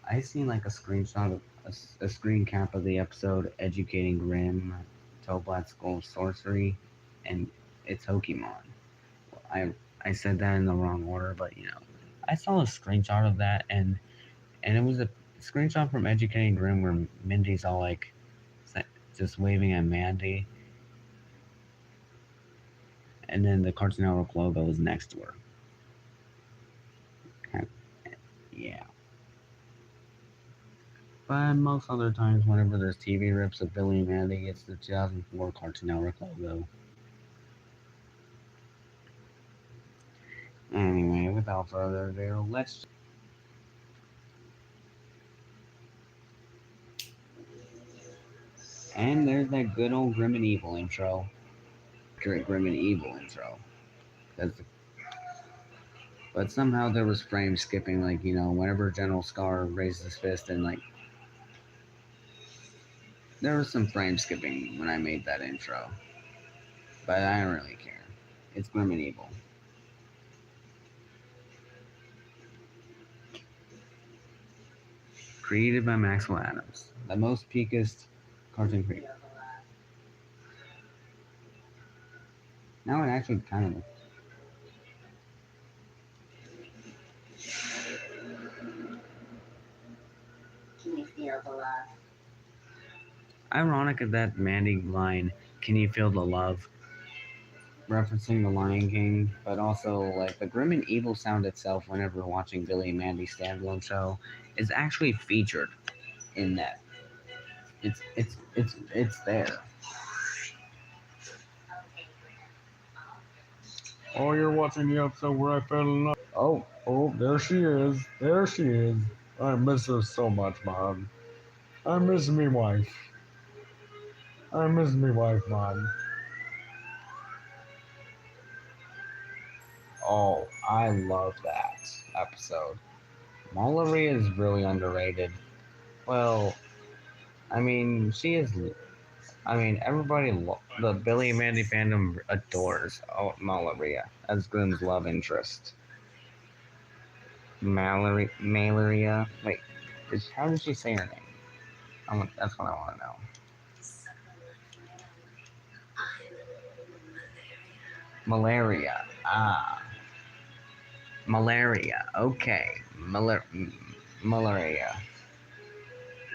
I seen like a screenshot of a screen cap of the episode educating Grimm, Toadblatt School of Sorcery, and its Pokemon. I I said that in the wrong order, but I saw a screenshot of that, and it was a screenshot from Educating Grimm where Mindy's all like just waving at Mandy, and then the Cartoon Network logo was next to her. Yeah. But most other times, whenever there's TV rips of Billy and Mandy, it's the 2004 Cartoon Network logo. Anyway, without further ado, let's. And there's that good old Grim and Evil intro. Grim and Evil intro. But somehow there was frame skipping, like, whenever General Scar raised his fist, and, like, there was some frame skipping when I made that intro. But I don't really care. It's Grim and Evil. Created by Maxwell Adams, the most peakest cartoon creator. Now it actually kind of. Can you feel the love? Ironic of that Mandy line, "Can you feel the love?" referencing the Lion King, but also like the Grim and Evil sound itself. Whenever watching Billy and Mandy standalone show, is actually featured in that. It's there. Oh, you're watching the episode where I fell in love. Oh, there she is. There she is. I miss her so much, Mom. I miss me wife. I miss me wife, Mom. Oh, I love that episode. Mallory is really underrated. Well, I mean, she is. I mean, everybody, the Billy and Mandy fandom adores Malaria as Grimm's love interest. Malaria. Wait, how did she say her name? That's what I want to know. Malaria. Ah, malaria. Okay, malaria.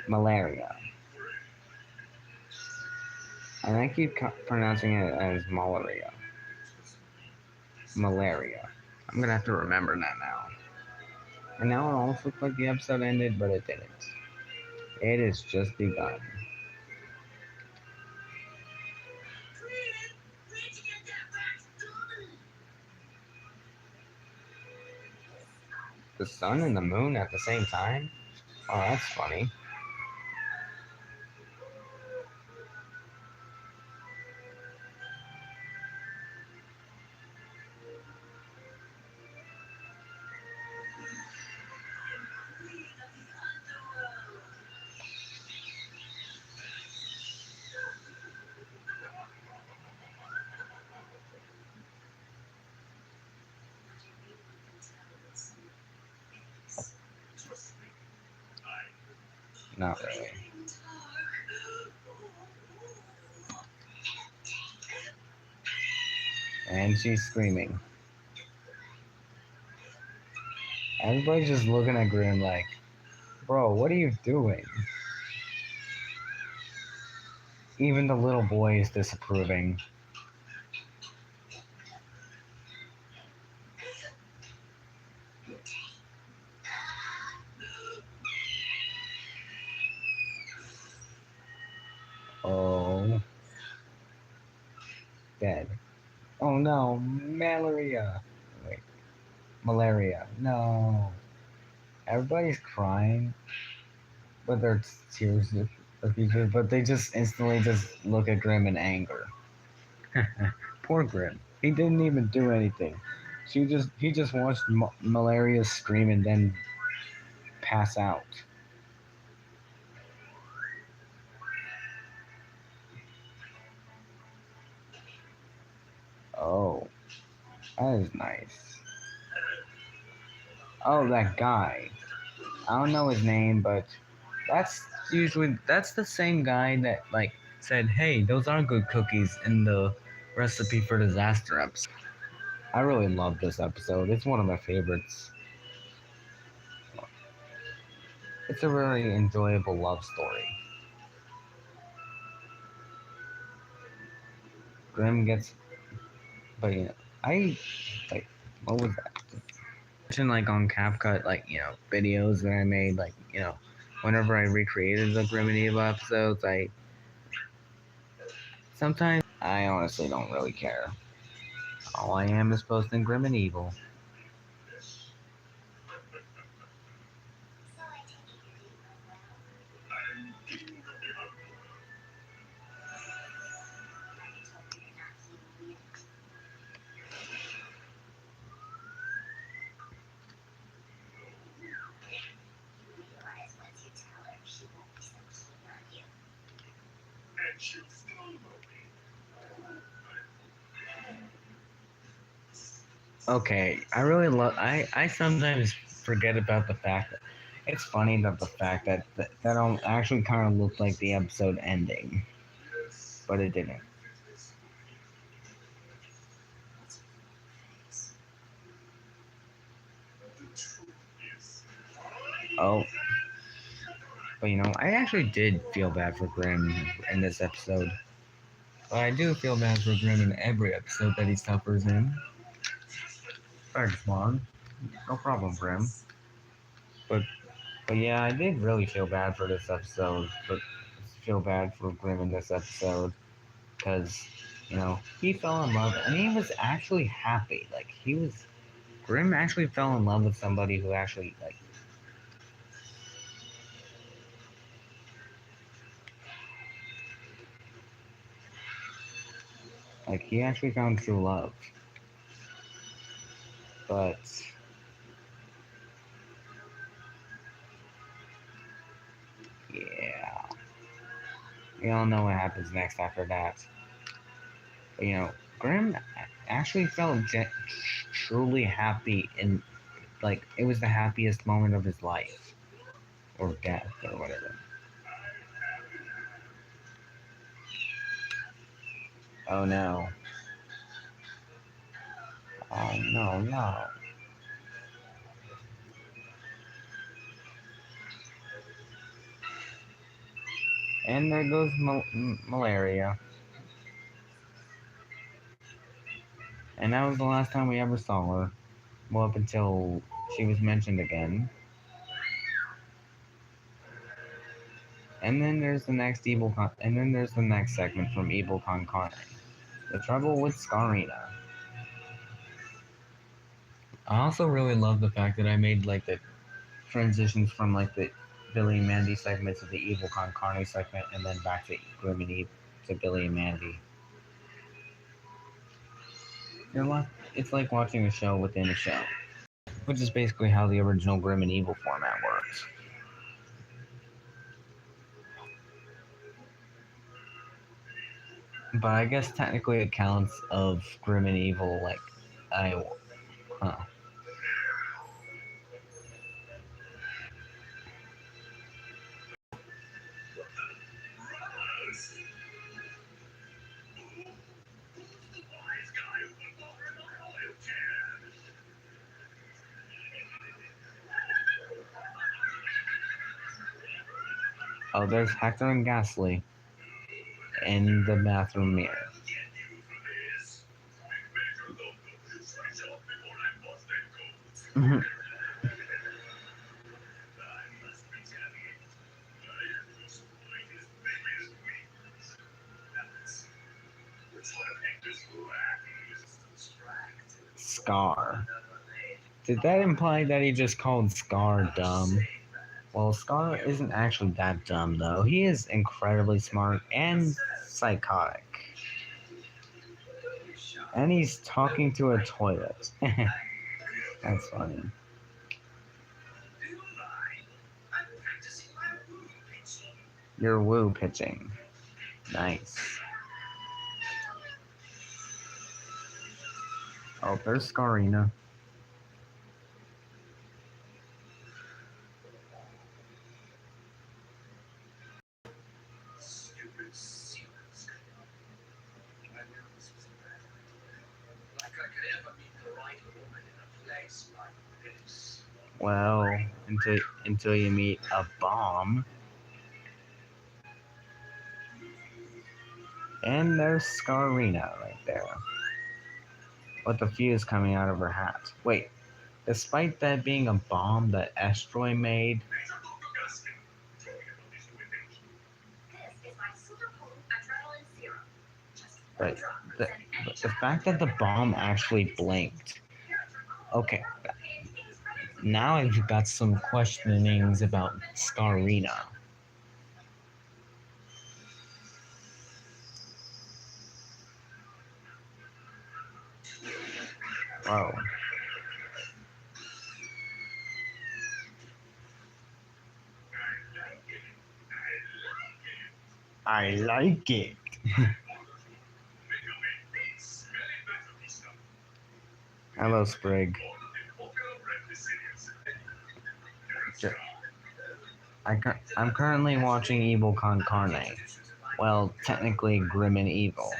Malaria. And I keep pronouncing it as malaria. Malaria. I'm gonna have to remember that now. And now it almost looked like the episode ended, but it didn't. It has just begun. The sun and the moon at the same time? Oh, that's funny. Not really. And she's screaming. Everybody's just looking at Grim like, bro, what are you doing? Even the little boy is disapproving. Oh. Dead. Oh no, malaria. Wait. Malaria. No. Everybody's crying, but their tears are featured, but they just instantly just look at Grim in anger. Poor Grim. He didn't even do anything. He just watched Malaria scream and then pass out. Oh, that is nice. Oh, that guy. I don't know his name, but that's the same guy that like said, "Hey, those are good cookies" in the recipe for disaster episode. I really love this episode. It's one of my favorites. It's a very enjoyable love story. Grim gets, but you know, I like what was that? Watching like on CapCut, like videos that I made, like whenever I recreated the Grim and Evil episodes, sometimes I honestly don't really care. All I am is posting Grim and Evil. Okay, I really love. I sometimes forget about the fact that it's funny that the fact that actually kind of looked like the episode ending, but it didn't. Oh, but I actually did feel bad for Grim in this episode. But I do feel bad for Grim in every episode that he suffers in. Thanks, Juan. No problem, Grim. But but yeah, I did really feel bad for this episode. But feel bad for Grim in this episode because he fell in love and he was actually happy. Like Grim actually fell in love with somebody who actually like he actually found true love. But yeah, we all know what happens next after that. But, Grimm actually felt truly happy in, like, it was the happiest moment of his life or death or whatever. Oh no. Oh no, no. And there goes malaria. And that was the last time we ever saw her. Well, up until she was mentioned again. And then there's the next and then there's the next segment from Evil Con Carne. The trouble with Scarina. I also really love the fact that I made like the transitions from like the Billy and Mandy segment to the Evil Con Carne segment, and then back to Grim and Eve to Billy and Mandy. It's like watching a show within a show, which is basically how the original Grim and Evil format works. But I guess technically it counts of Grim and Evil, like, huh. Oh, there's Hector and Ghastly in the bathroom mirror. Scar. Did that imply that he just called Scar dumb? Well, Scar isn't actually that dumb, though. He is incredibly smart and psychotic. And he's talking to a toilet. That's funny. You're woo pitching. Nice. Oh, there's Scarina. Well, until you meet a bomb. And there's Scarina right there. With the fuse coming out of her hat. Wait, despite that being a bomb that Estroy made, but the fact that the bomb actually blinked. Okay, now I've got some questionings about Scarina. Oh. I like it. Hello, Sprig. I'm currently watching Evil Con Carne. Well, technically Grim and Evil.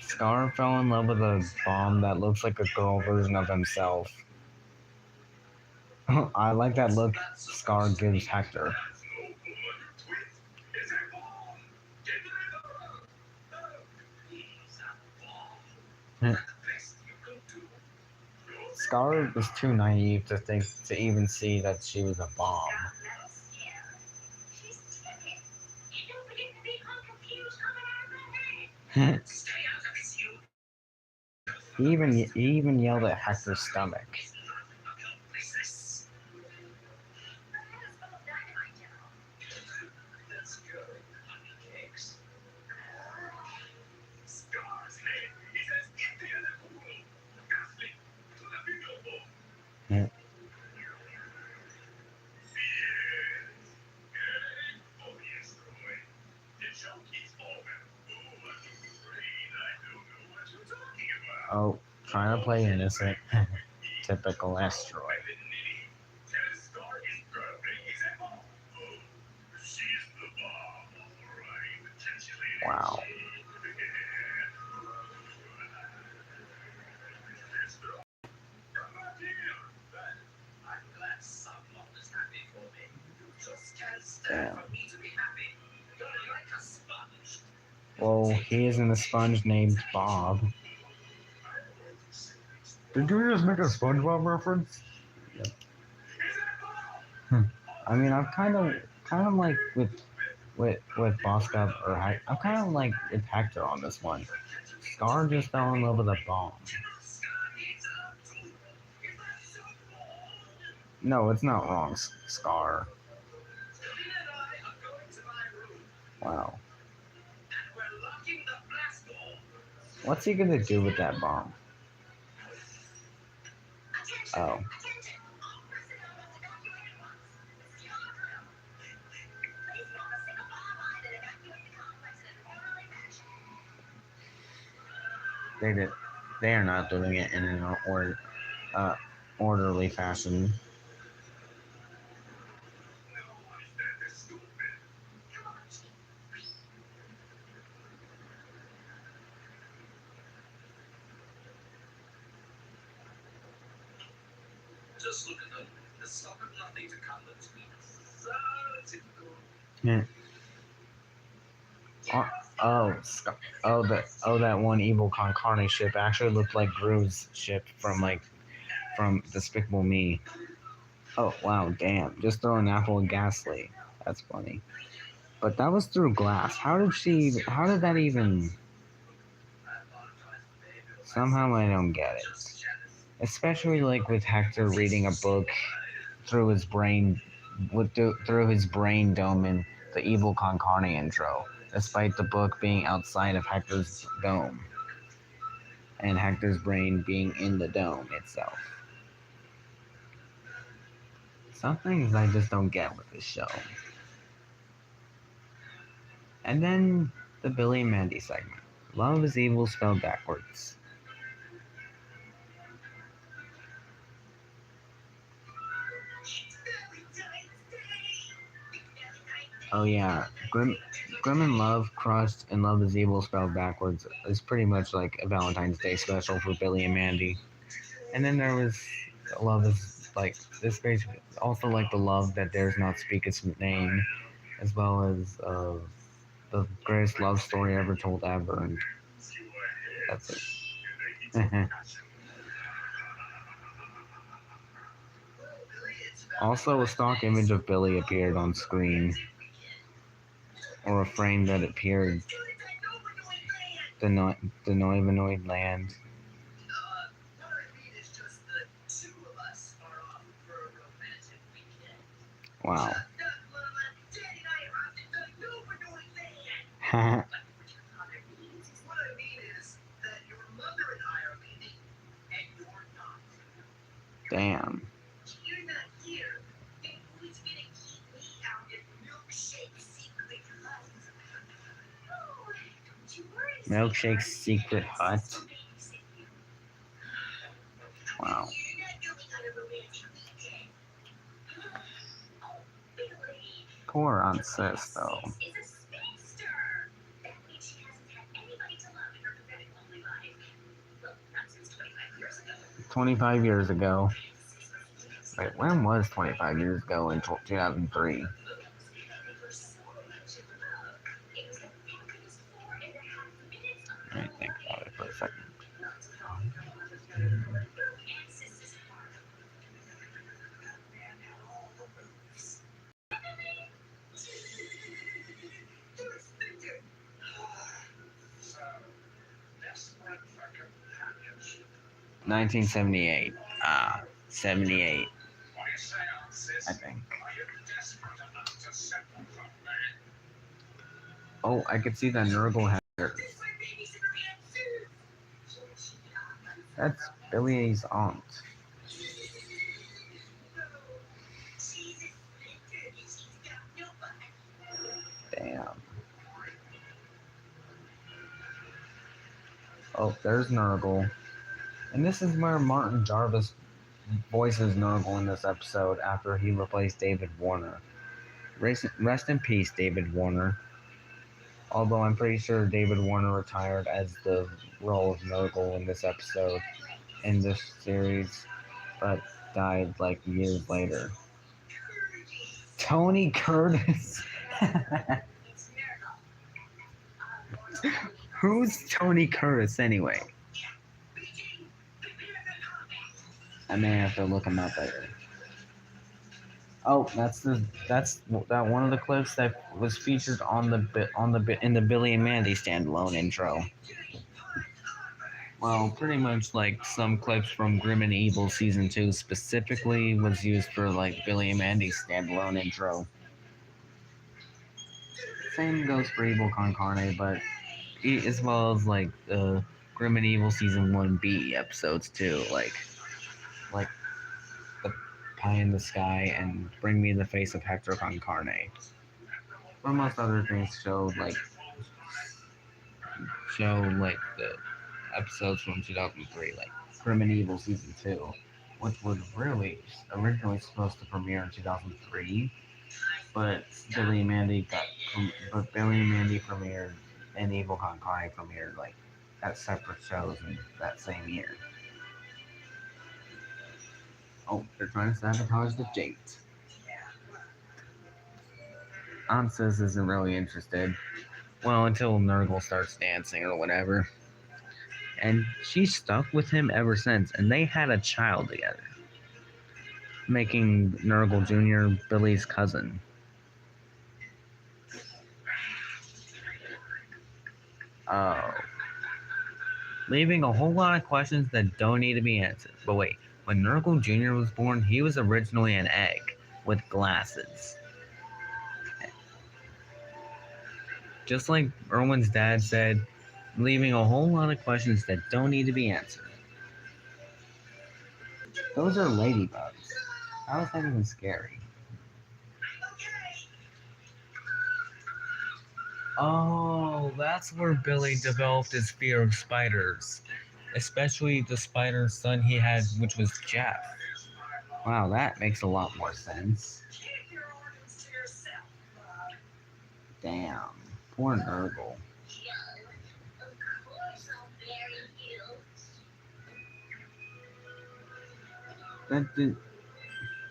Scar fell in love with a bomb that looks like a girl version of himself. I like that look Scar gives Hector. Scar was too naive to even see that she was a bomb. He even yelled at Hector's stomach. Oh, trying to play innocent. Typical asteroid. Wow. Damn. Well, he isn't a sponge named Bob. Did you just make a SpongeBob reference? Yep. I mean, I'm kind of like with Boskov or I'm kind of like with Hector on this one. Scar just fell in love with a bomb. No, it's not wrong, Scar. Wow. What's he gonna do with that bomb? Oh. They are not doing it in an orderly fashion. Just look at them. The stock of nothing to come to me. So typical. Yeah. That one evil Con Carne ship actually looked like Gru's ship from Despicable Me. Oh wow, damn! Just throw an apple at Ghastly. That's funny. But that was through glass. How did that even? Somehow I don't get it. Especially like with Hector reading a book through his brain, through his brain dome in the evil Con Carne intro, despite the book being outside of Hector's dome, and Hector's brain being in the dome itself. Some things I just don't get with this show. And then the Billy and Mandy segment. Love is evil spelled backwards. Oh yeah, Grim and Love Crust and Love is Evil spelled backwards is pretty much like a Valentine's Day special for Billy and Mandy. And then there was Love is like this basically also like the Love that dares not speak its name, as well as the greatest love story ever told ever, and that's it. Also, a stock image of Billy appeared on screen, or a frame that appeared. The Noivanoid land. Wow. Damn. Milkshake's secret hut. Wow. Poor Aunt Sis, though. 25 years ago. Wait, when was 25 years ago in 2003? Let me think about it for a second. $1978. 78. I think. Oh, I could see that Nurgle had. That's Billy's aunt. Damn. Oh, there's Nurgle. And this is where Martin Jarvis voices Nurgle in this episode after he replaced David Warner. Rest in peace, David Warner. Although I'm pretty sure David Warner retired as the role of Nurgle in this episode, in this series, but died like years later. Tony Curtis? Who's Tony Curtis anyway? I may have to look him up later. Oh, that's that one of the clips that was featured in the Billy and Mandy standalone intro. Well, pretty much like some clips from Grim and Evil season 2 specifically was used for like Billy and Mandy's standalone intro. Same goes for Evil Con Carne, but as well as like the Grim and Evil season 1B episodes too, like the Pie in the Sky and Bring Me the Face of Hector Con Carne. But most other things showed like the episodes from 2003, like Grim and Evil season 2, which was really originally supposed to premiere in 2003, but Billy and Mandy premiered and Evil Con Carne premiered like at separate shows in that same year. Oh, they're trying to sabotage the date. Ansys isn't really interested. Well, until Nurgle starts dancing or whatever. And she's stuck with him ever since, and they had a child together, making Nurgle Jr. Billy's cousin. Oh. Leaving a whole lot of questions that don't need to be answered. But wait, when Nurgle Jr. was born, he was originally an egg with glasses. Just like Erwin's dad said, leaving a whole lot of questions that don't need to be answered. Those are ladybugs. How is that even scary? Oh, that's where Billy developed his fear of spiders. Especially the spider son he had, which was Jeff. Wow, that makes a lot more sense. Damn. Poor Nurgle.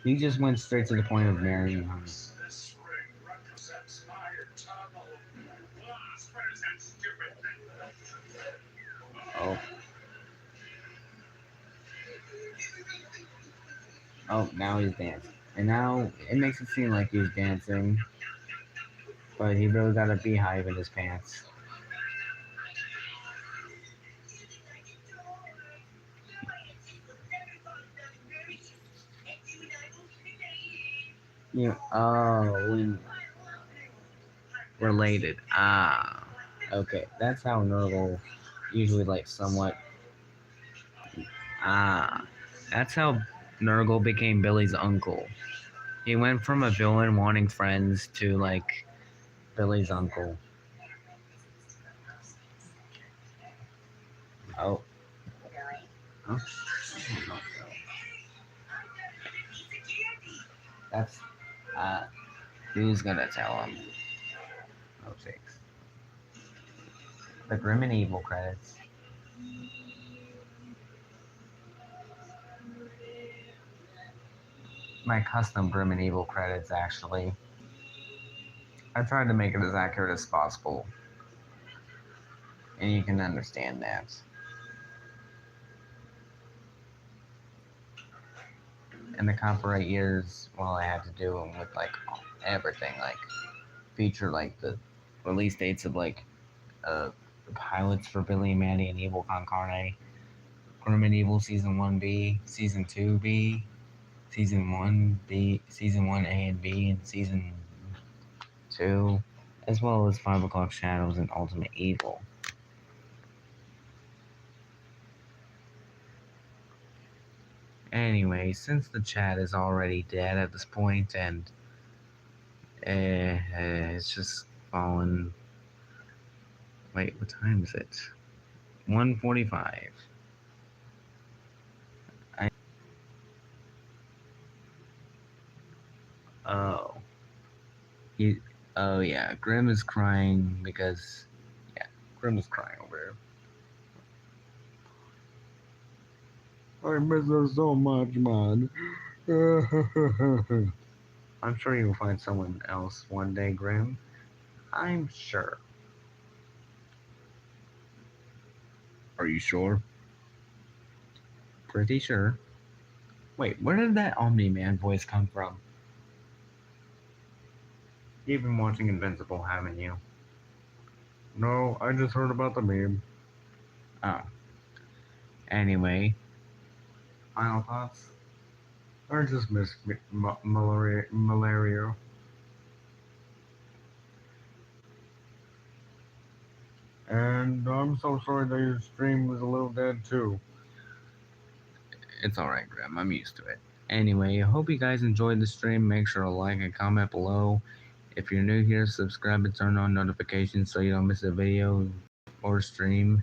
He just went straight to the point of marrying her. Oh. Oh, now he's dancing. And now it makes it seem like he's dancing. But he really got a beehive in his pants. Related. Ah. Okay, that's how Nurgle usually like somewhat. Ah. That's how Nurgle became Billy's uncle. He went from a villain wanting friends to like Billy's uncle. Oh. Huh? That's who's gonna tell him? Oh, sakes. The Grim and Evil credits. My custom Grim and Evil credits, actually. I tried to make it as accurate as possible. And you can understand that. In the copyright years, well, I had to do them with like everything, like feature like the release dates of like the pilots for Billy and Mandy and Evil Con Carne, Grim and Evil season 1B, season 2B, season 1B, season 1A and B, and season 2, as well as 5 O'Clock Shadows and Ultimate Evil. Anyway, since the chat is already dead at this point and it's just fallen. Wait, what time is it? 1:45. Oh. He. Oh yeah, Grim is crying because. Yeah, Grim is crying over I miss her so much, man. here. I'm sure you'll find someone else one day, Grim. I'm sure. Are you sure? Pretty sure. Wait, where did that Omni-Man voice come from? You've been watching Invincible, haven't you? No, I just heard about the meme. Oh. Anyway, final thoughts? I just miss malaria. And I'm so sorry that your stream was a little dead too. It's alright, Grim. I'm used to it. Anyway, I hope you guys enjoyed the stream. Make sure to like and comment below. If you're new here, subscribe and turn on notifications so you don't miss a video or stream.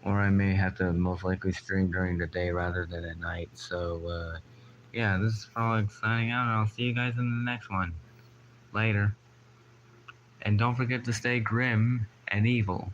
Or I may have to most likely stream during the day rather than at night. So, yeah, this is Frolic signing out, and I'll see you guys in the next one. Later. And don't forget to stay grim and evil.